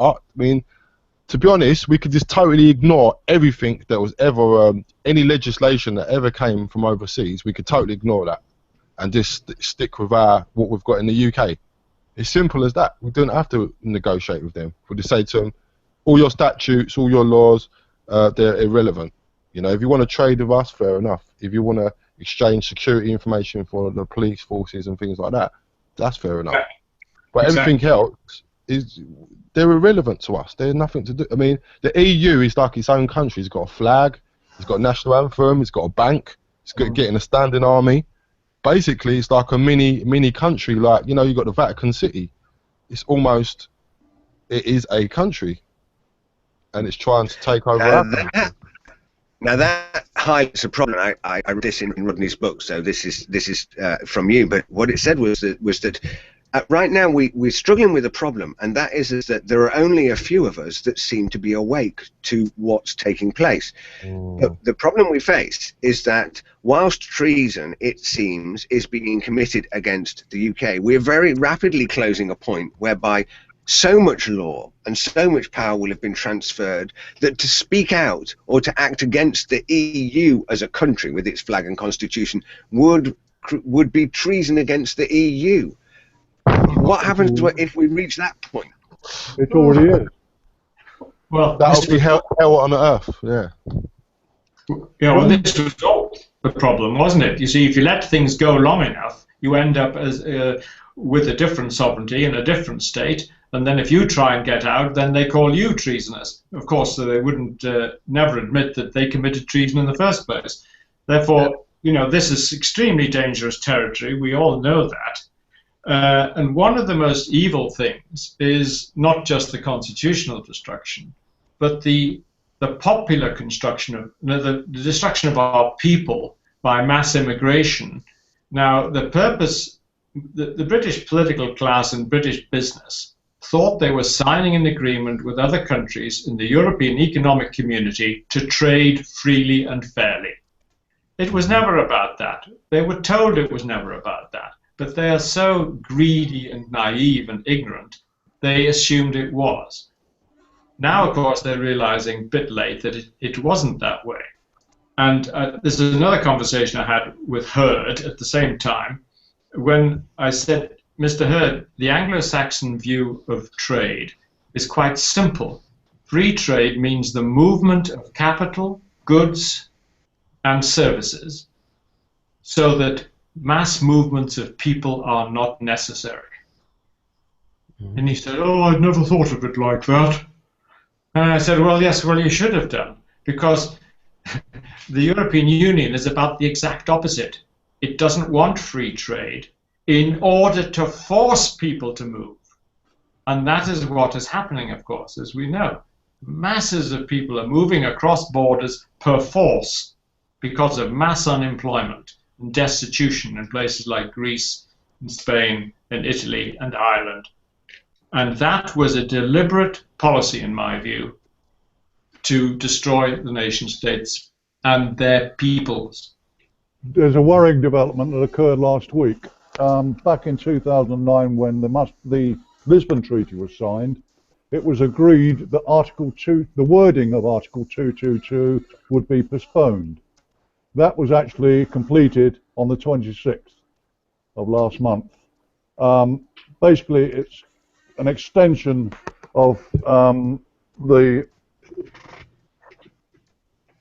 to be honest, we could just totally ignore everything that was ever, any legislation that ever came from overseas. We could totally ignore that and just stick with what we've got in the UK. It's simple as that. We don't have to negotiate with them. We just say to them, all your statutes, all your laws, they're irrelevant. You know, if you want to trade with us, fair enough. If you want to exchange security information for the police forces and things like that, that's fair enough. But everything else they're irrelevant to us. There's nothing to do. I mean, the EU is like its own country. It's got a flag, it's got a national anthem, it's got a bank, it's got getting a standing army. Basically, it's like a mini country. Like, you know, you've got the Vatican City. It is a country, and it's trying to take over our country.
Now that highlights a problem. I read this in Rodney's book, so this is from you. But what it said was that right now we're struggling with a problem, and that is that there are only a few of us that seem to be awake to what's taking place. But the problem we face is that whilst treason, it seems, is being committed against the UK, we're very rapidly closing a point whereby so much law and so much power will have been transferred that to speak out or to act against the EU as a country with its flag and constitution would be treason against the EU. What happens if we reach that point?
It already is.
Well,
that would be hell on earth, yeah.
Yeah, well, this was all the problem, wasn't it? You see, if you let things go long enough, you end up as with a different sovereignty in a different state, and then if you try and get out, then they call you treasonous. Of course, they wouldn't never admit that they committed treason in the first place. Therefore, you know, this is extremely dangerous territory. We all know that. And one of the most evil things is not just the constitutional destruction, but the popular construction of the destruction of our people by mass immigration. Now, the purpose, the British political class and British business thought they were signing an agreement with other countries in the European Economic Community to trade freely and fairly. It was never about that. They were told it was never about that. But they are so greedy and naive and ignorant, they assumed it was. Now, of course, they're realizing a bit late that it wasn't that way. And this is another conversation I had with Hurd at the same time, when I said, Mr. Hurd, the Anglo-Saxon view of trade is quite simple. Free trade means the movement of capital, goods, and services, so that mass movements of people are not necessary. And he said, oh, I'd never thought of it like that. And I said, well, yes, well, you should have done, because the European Union is about the exact opposite. It doesn't want free trade in order to force people to move. And that is what is happening, of course, as we know. Masses of people are moving across borders per force because of mass unemployment and destitution in places like Greece and Spain and Italy and Ireland. And that was a deliberate policy, in my view, to destroy the nation states and their peoples.
There's a worrying development that occurred last week. Back in 2009, when the Lisbon Treaty was signed, it was agreed that Article 2, the wording of Article 222 would be postponed. That was actually completed on the 26th of last month. Basically, it's an extension of the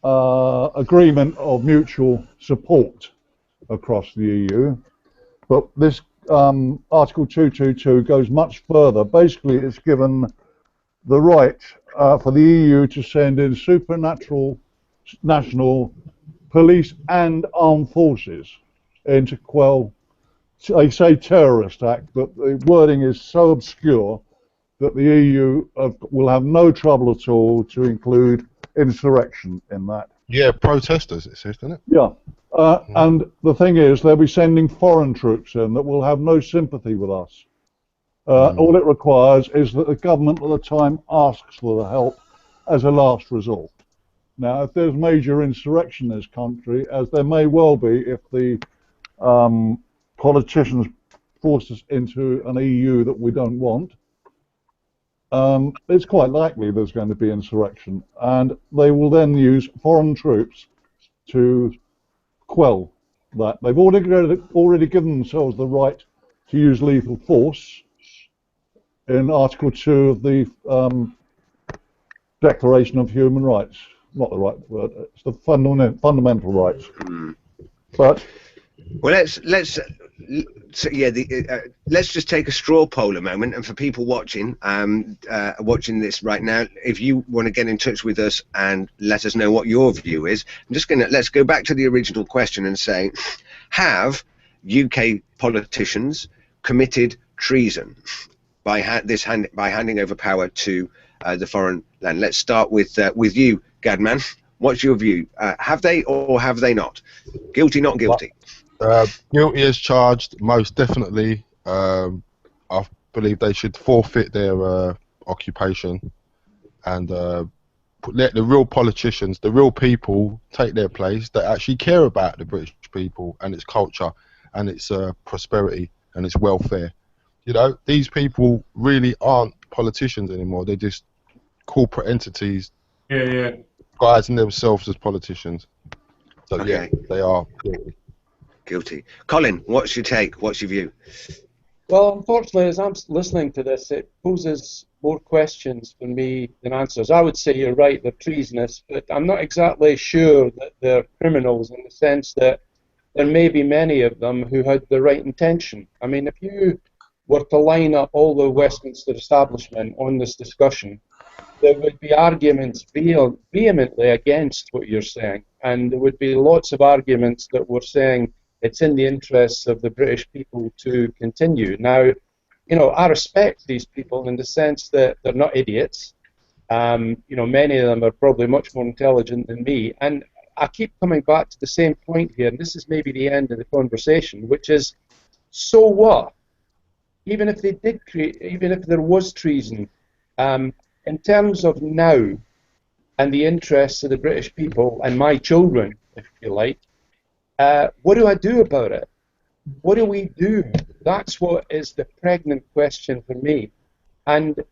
agreement of mutual support across the EU. But this Article 222 goes much further. Basically, it's given the right for the EU to send in supernatural national police and armed forces in to quell, they say terrorist act, but the wording is so obscure that the EU will have no trouble at all to include insurrection in that.
Yeah, protesters, it says, doesn't it?
Yeah. And the thing is, they'll be sending foreign troops in that will have no sympathy with us. All it requires is that the government at the time asks for the help as a last resort. Now, if there's major insurrection in this country, as there may well be if the politicians force us into an EU that we don't want, it's quite likely there's going to be insurrection, and they will then use foreign troops to quell that. They've already given themselves the right to use lethal force in Article 2 of the Declaration of Human Rights. Not the right word, it's the fundamental rights. But
well, let's just take a straw poll a moment, and for people watching watching this right now, if you want to get in touch with us and let us know what your view is, let's go back to the original question and say, have UK politicians committed treason by handing over power to the foreign land? Let's start with you, Gadman. What's your view? Have they or have they not? Guilty, not guilty?
Guilty as charged, most definitely. I believe they should forfeit their occupation and let the real politicians, the real people, take their place that actually care about the British people and its culture and its prosperity and its welfare. You know, these people really aren't politicians anymore. They're just corporate entities guising themselves as politicians. So
okay.
Yeah, they are guilty.
Guilty. Colin, what's your take? What's your view?
Well, unfortunately, as I'm listening to this, it poses more questions for me than answers. I would say you're right, they're treasonous, but I'm not exactly sure that they're criminals in the sense that there may be many of them who had the right intention. I mean, if you were to line up all the Westminster establishment on this discussion, there would be arguments vehemently against what you're saying, and there would be lots of arguments that were saying it's in the interests of the British people to continue. Now, you know, I respect these people in the sense that they're not idiots. You know, many of them are probably much more intelligent than me, and I keep coming back to the same point here, and this is maybe the end of the conversation, which is, so what? Even if they did even if there was treason, in terms of now and the interests of the British people and my children, if you like, what do I do about it? What do we do? That's what is the pregnant question for me. And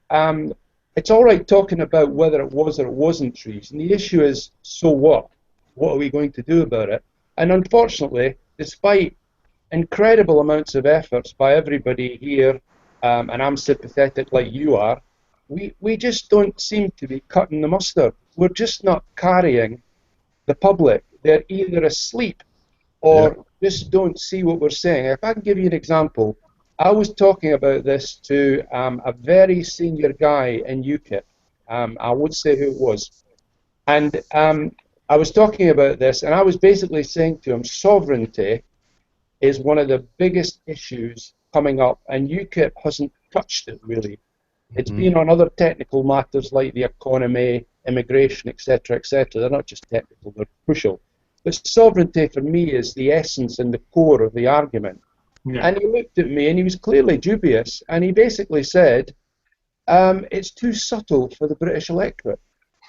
it's all right talking about whether it was or it wasn't treason. The issue is, so what? What are we going to do about it? And unfortunately, despite incredible amounts of efforts by everybody here, and I'm sympathetic like you are, we just don't seem to be cutting the mustard. We're just not carrying the public. They're either asleep or just don't see what we're saying. If I can give you an example, I was talking about this to a very senior guy in UKIP. I would say who it was. And I was talking about this, and I was basically saying to him, sovereignty is one of the biggest issues coming up, and UKIP hasn't touched it really. It's been on other technical matters like the economy, immigration, etc., etc. They're not just technical, they're crucial. But sovereignty for me is the essence and the core of the argument. Yeah. And he looked at me and he was clearly dubious, and he basically said, it's too subtle for the British electorate.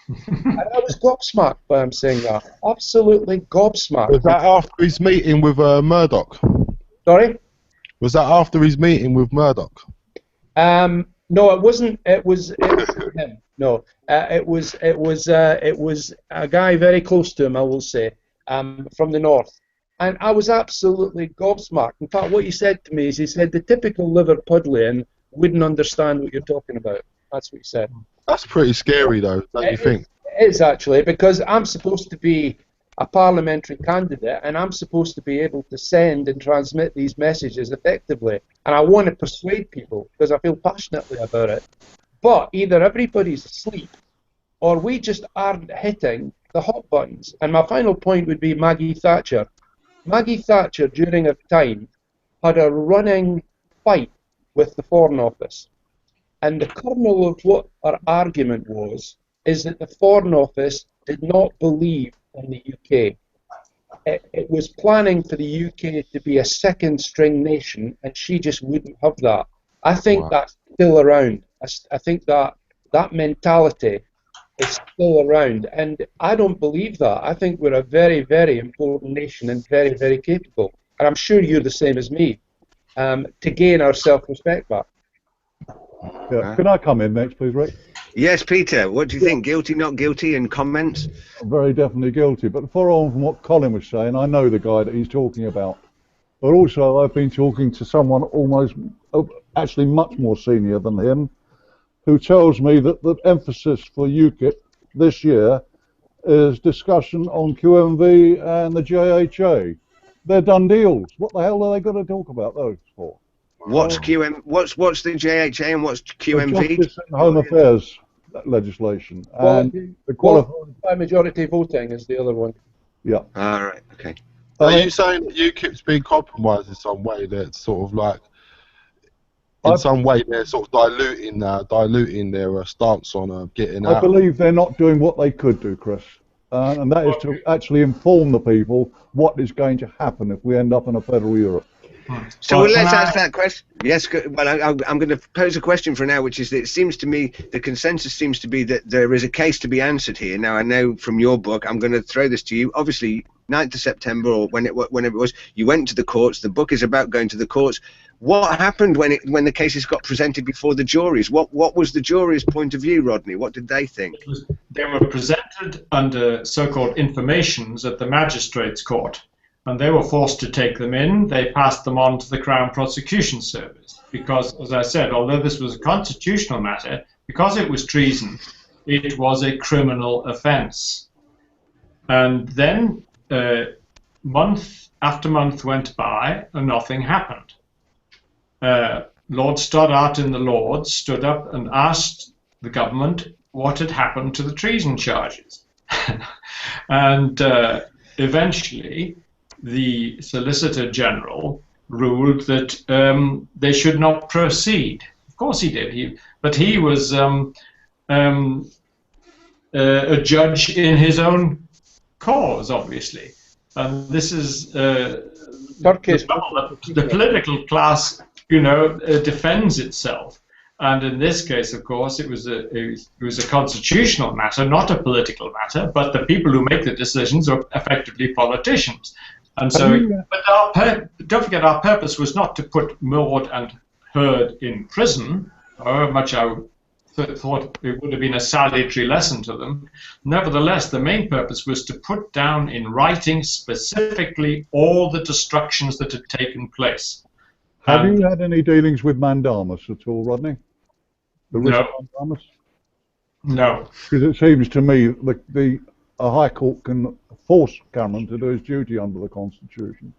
And I was gobsmacked by him saying that. Absolutely gobsmacked.
Was that after his meeting with Murdoch?
Sorry?
Was that after his meeting with Murdoch?
No, it wasn't. It was him. No, it was a guy very close to him, I will say, from the north. And I was absolutely gobsmacked. In fact, what he said to me is, he said, the typical Liverpudlian wouldn't understand what you're talking about. That's what he said.
That's pretty scary, though, don't you think?
It is, actually, because I'm supposed to be a parliamentary candidate, and I'm supposed to be able to send and transmit these messages effectively. And I want to persuade people because I feel passionately about it. But either everybody's asleep or we just aren't hitting the hot buttons. And my final point would be Maggie Thatcher. Maggie Thatcher, during her time, had a running fight with the Foreign Office. And the kernel of what her argument was is that the Foreign Office did not believe in the UK. It was planning for the UK to be a second-string nation, and she just wouldn't have that. I think that's still around. I think that mentality is still around, and I don't believe that. I think we're a very, very important nation and very, very capable. And I'm sure you're the same as me, to gain our self-respect back.
Yeah. Can I come in next, please, Rick?
Yes, Peter. What do you think? Guilty, not guilty, and comments?
Very definitely guilty. But follow on from what Colin was saying, I know the guy that he's talking about. But also, I've been talking to someone almost, actually much more senior than him, who tells me that the emphasis for UKIP this year is discussion on QMV and the JHA. They're done deals. What the hell are they going to talk about those for?
What's What's the JHA and what's QMV?
Justice and Home Affairs legislation. And the
by majority voting is the other one.
Yeah.
All right. Okay.
Are you saying that UKIP's been compromised in some way? That sort of like, in some way, they're sort of diluting their stance on getting out.
I believe they're not doing what they could do, Chris, and that is to actually inform the people what is going to happen if we end up in a federal Europe.
So let's ask that question. Yes, well, I'm going to pose a question for now, which is that it seems to me the consensus seems to be that there is a case to be answered here. Now, I know from your book, I'm going to throw this to you. Obviously, 9th of September or whenever it was, you went to the courts. The book is about going to the courts. What happened when the cases got presented before the juries? What was the jury's point of view, Rodney? What did they think?
They were presented under so-called informations at the magistrates' court, and they were forced to take them in. They passed them on to the Crown Prosecution Service because, as I said, although this was a constitutional matter, because it was treason, it was a criminal offence. And then month after month went by and nothing happened. Lord Stoddart in the Lords stood up and asked the government what had happened to the treason charges. And eventually the Solicitor General ruled that they should not proceed. Of course he did, but he was a judge in his own cause, obviously. And this is the political class, defends itself. And in this case, of course, it was a constitutional matter, not a political matter. But the people who make the decisions are effectively politicians. And so, but don't forget, our purpose was not to put Maud and Heard in prison, however much I thought it would have been a salutary lesson to them. Nevertheless, the main purpose was to put down in writing specifically all the destructions that had taken place.
Have you had any dealings with mandamus at all, Rodney? The risk of mandamus?
No.
Because it seems to me that a High Court can force Cameron to do his duty under the Constitution.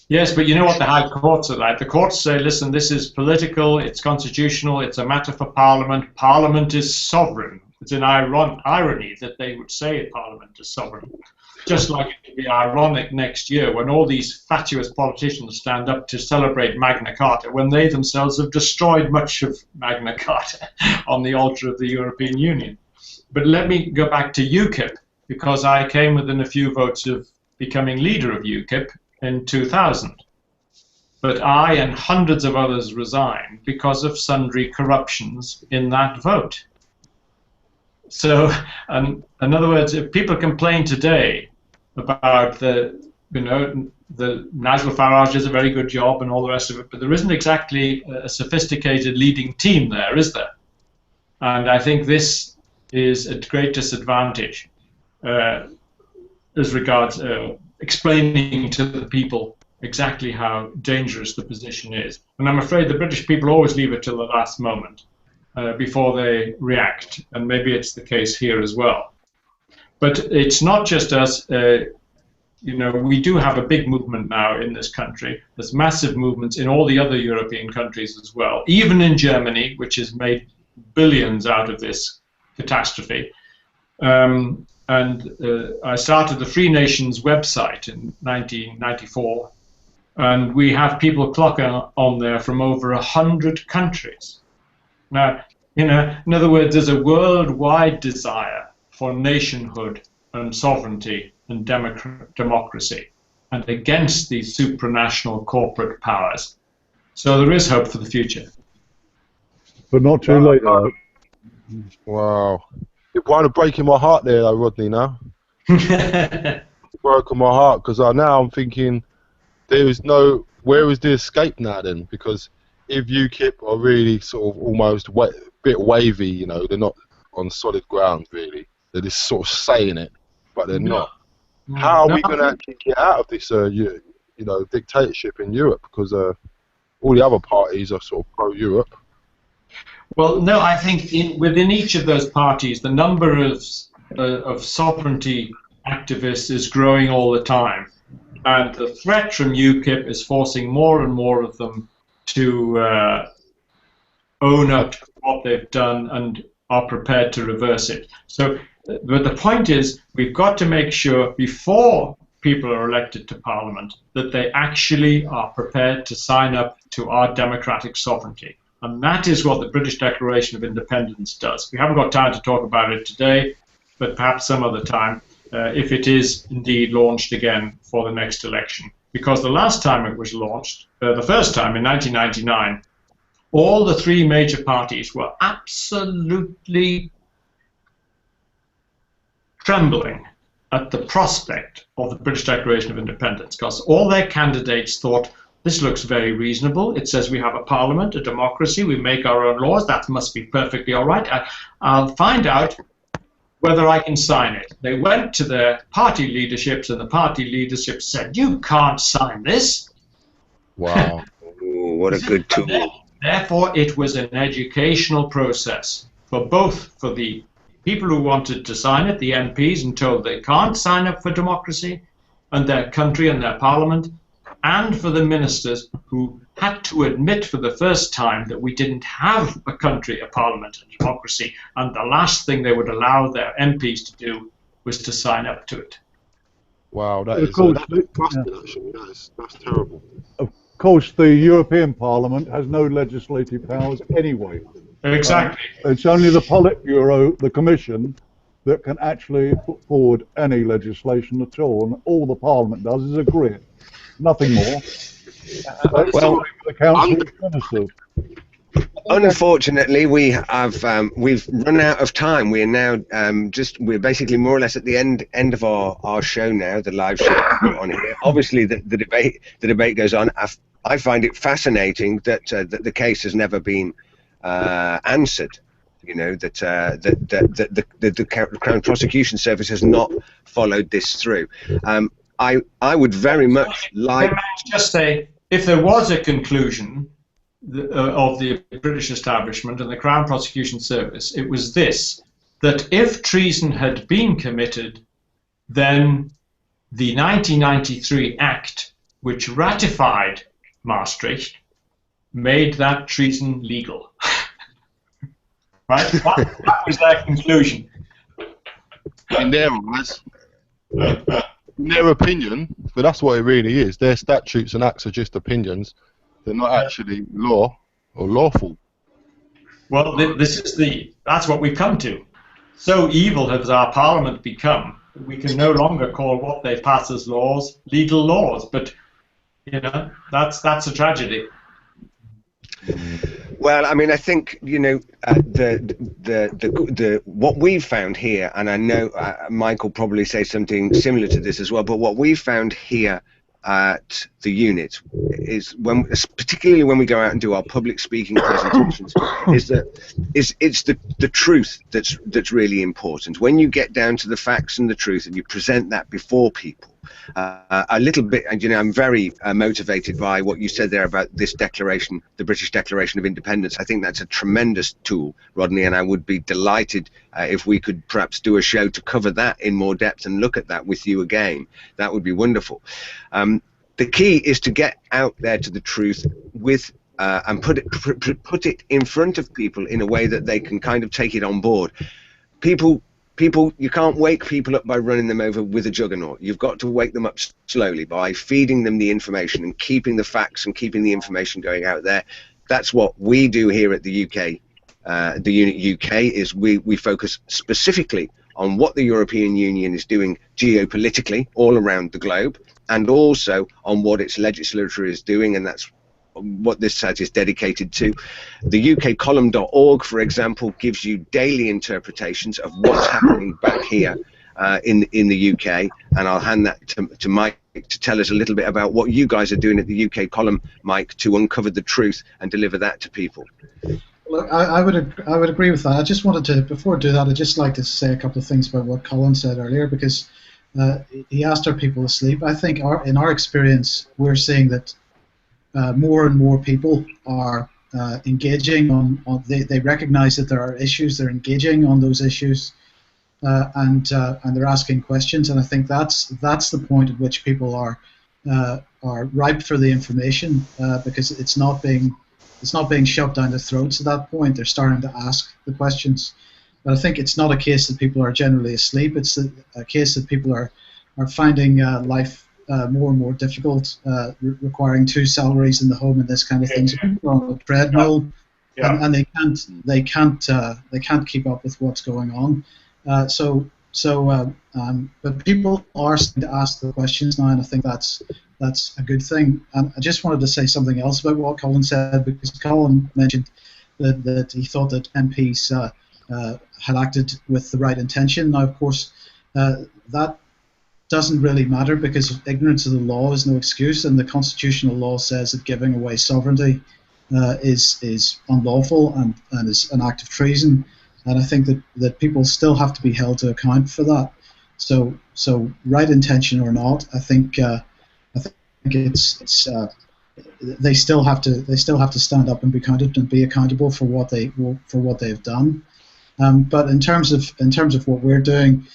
Yes, but you know what the High Courts are like. The courts say, listen, this is political, it's constitutional, it's a matter for Parliament. Parliament is sovereign. It's an irony that they would say Parliament is sovereign. Just like it would be ironic next year when all these fatuous politicians stand up to celebrate Magna Carta when they themselves have destroyed much of Magna Carta on the altar of the European Union. But let me go back to UKIP, because I came within a few votes of becoming leader of UKIP in 2000. But I and hundreds of others resigned because of sundry corruptions in that vote. So, in other words, if people complain today about the Nigel Farage does a very good job and all the rest of it, but there isn't exactly a sophisticated leading team there, is there? And I think this is a great disadvantage as regards explaining to the people exactly how dangerous the position is. And I'm afraid the British people always leave it till the last moment before they react, and maybe it's the case here as well. But it's not just us. We do have a big movement now in this country. There's massive movements in all the other European countries as well, even in Germany, which has made billions out of this catastrophe. I started the Free Nations website in 1994, and we have people clocking on there from over 100 countries. Now, in other words, there's a worldwide desire for nationhood and sovereignty and democracy, and against these supranational corporate powers. So there is hope for the future.
But not too late, though.
Wow. You're kind of breaking my heart there, though, Rodney, now. Broken my heart, because now I'm thinking, where is the escape now then? Because if UKIP are really sort of almost bit wavy, you know, they're not on solid ground really. They're just sort of saying it, but they're not. How are we going to actually get out of this, you know, dictatorship in Europe? Because all the other parties are sort of pro-Europe.
Well, no, I think within each of those parties, the number of sovereignty activists is growing all the time, and the threat from UKIP is forcing more and more of them to own up to what they've done and are prepared to reverse it. So, but the point is, we've got to make sure before people are elected to Parliament that they actually are prepared to sign up to our democratic sovereignty. And that is what the British Declaration of Independence does. We haven't got time to talk about it today, but perhaps some other time, if it is indeed launched again for the next election. Because the last time it was launched, the first time in 1999, all the three major parties were absolutely trembling at the prospect of the British Declaration of Independence, because all their candidates thought, this looks very reasonable. It says we have a parliament, a democracy, we make our own laws, that must be perfectly all right. I'll find out whether I can sign it. They went to their party leaderships, and the party leadership said, you can't sign this.
Wow.
Ooh, what a good tool.
Therefore, it was an educational process for the people who wanted to sign it, the MPs, and told they can't sign up for democracy and their country and their parliament, and for the ministers who had to admit for the first time that we didn't have a country, a parliament, a democracy, and the last thing they would allow their MPs to do was to sign up to it.
Wow, that's terrible.
Of course, the European Parliament has no legislative powers anyway.
Exactly.
It's only the Politburo, the Commission, that can actually put forward any legislation at all, and all the Parliament does is agree. Nothing more.
Well,
the Council of Ministers.
Unfortunately, we've run out of time. We're now we're basically more or less at the end of our show now, the live show on here. Obviously, the debate goes on. I find it fascinating that the case has never been answered. You know that the Crown Prosecution Service has not followed this through. I would very much like.
Can I just say, if there was a conclusion of the British establishment and the Crown Prosecution Service, it was this: that if treason had been committed, then the 1993 Act, which ratified Maastricht, made that treason legal. Right? That was their conclusion.
In their eyes, in their opinion, but that's what it really is. Their statutes and acts are just opinions. They're not actually law or lawful.
Well, that's what we've come to. So evil has our Parliament become, we can no longer call what they pass as laws legal laws. But you know, that's a tragedy.
Well, I mean, I think, you know, what we've found here, and I know Mike will probably say something similar to this as well, but what we've found here at the unit is, particularly when we go out and do our public speaking presentations, it's the truth that's really important. When you get down to the facts and the truth, and you present that before people, a little bit, and you know, I'm very motivated by what you said there about this declaration, the British Declaration of Independence. I think that's a tremendous tool, Rodney, and I would be delighted if we could perhaps do a show to cover that in more depth and look at that with you again. That would be wonderful. The key is to get out there to the truth with and put it in front of people in a way that they can kind of take it on board. People, you can't wake people up by running them over with a juggernaut. You've got to wake them up slowly by feeding them the information and keeping the facts and keeping the information going out there. That's what we do here at the UK. The Unit UK is we focus specifically on what the European Union is doing geopolitically all around the globe, and also on what its legislature is doing, and that's what this site is dedicated to. The ukcolumn.org, for example, gives you daily interpretations of what's happening back here. in the UK, and I'll hand that to Mike to tell us a little bit about what you guys are doing at the UK column, Mike, to uncover the truth and deliver that to people.
Look, I would agree with that. I just wanted to, before I do that, I'd just like to say a couple of things about what Colin said earlier, because he asked, are people asleep? I think in our experience, we're seeing that more and more people are engaging on they recognize that there are issues, they're engaging on those issues, and they're asking questions, and I think that's the point at which people are ripe for the information, because it's not being shoved down their throats at that point. They're starting to ask the questions. But I think it's not a case that people are generally asleep. It's a case that people are finding life more and more difficult, requiring 2 salaries in the home and this kind of thing. So people are on a treadmill, and they can't keep up with what's going on. But people are starting to ask the questions now, and I think that's a good thing. And I just wanted to say something else about what Colin said, because Colin mentioned that he thought that MPs had acted with the right intention. Now, of course, that doesn't really matter, because ignorance of the law is no excuse, and the constitutional law says that giving away sovereignty is unlawful and is an act of treason. And I think that people still have to be held to account for that. So right intention or not, I think it's they still have to stand up and be counted and be accountable for what they've done. But in terms of what we're doing,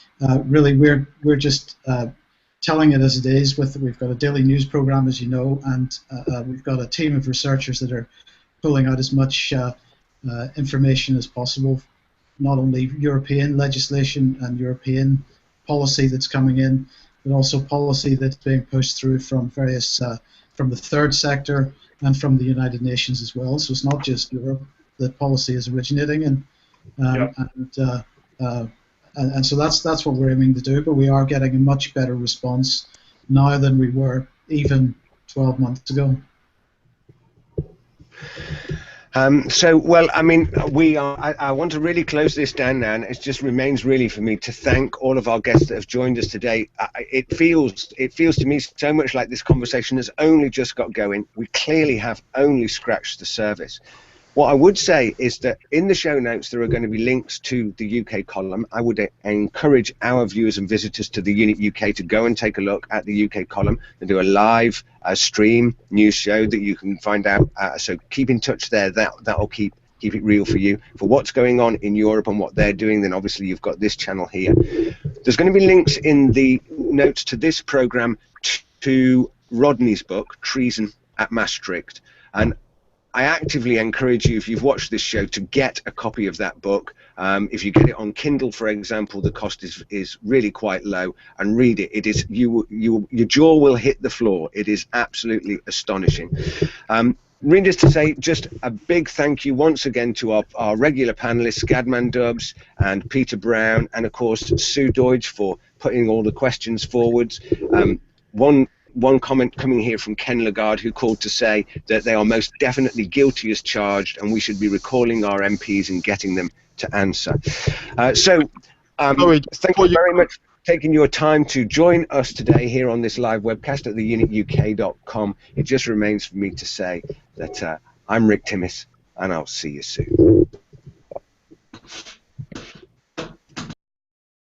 really we're just telling it as it is. We've got a daily news program, as you know, and we've got a team of researchers that are pulling out as much information as possible, not only European legislation and European policy that's coming in, but also policy that's being pushed through from various from the third sector and from the United Nations as well. So it's not just Europe that policy is originating in. And so that's what we're aiming to do, but we are getting a much better response now than we were even 12 months ago.
Well, I mean, I want to really close this down now, and it just remains really for me to thank all of our guests that have joined us today. It feels to me so much like this conversation has only just got going. We clearly have only scratched the surface. What I would say is that in the show notes there are going to be links to the UK column. I would encourage our viewers and visitors to the Unit UK to go and take a look at the UK column and do a live stream news show that you can find out. So keep in touch there. That'll keep it real for you. For what's going on in Europe and what they're doing, then obviously you've got this channel here. There's going to be links in the notes to this program to Rodney's book, Treason at Maastricht. And I actively encourage you, if you've watched this show, to get a copy of that book. If you get it on Kindle, for example, the cost is really quite low, and read it. It is your jaw will hit the floor. It is absolutely astonishing. Needless to say, just a big thank you once again to our regular panelists, Gadman Dubs and Peter Brown, and of course Sue Deutsch for putting all the questions forwards. One comment coming here from Ken Lagarde, who called to say that they are most definitely guilty as charged, and we should be recalling our MPs and getting them to answer. Thank you very much for taking your time to join us today here on this live webcast at theunituk.com. It just remains for me to say that I'm Rick Timmis, and I'll see you soon.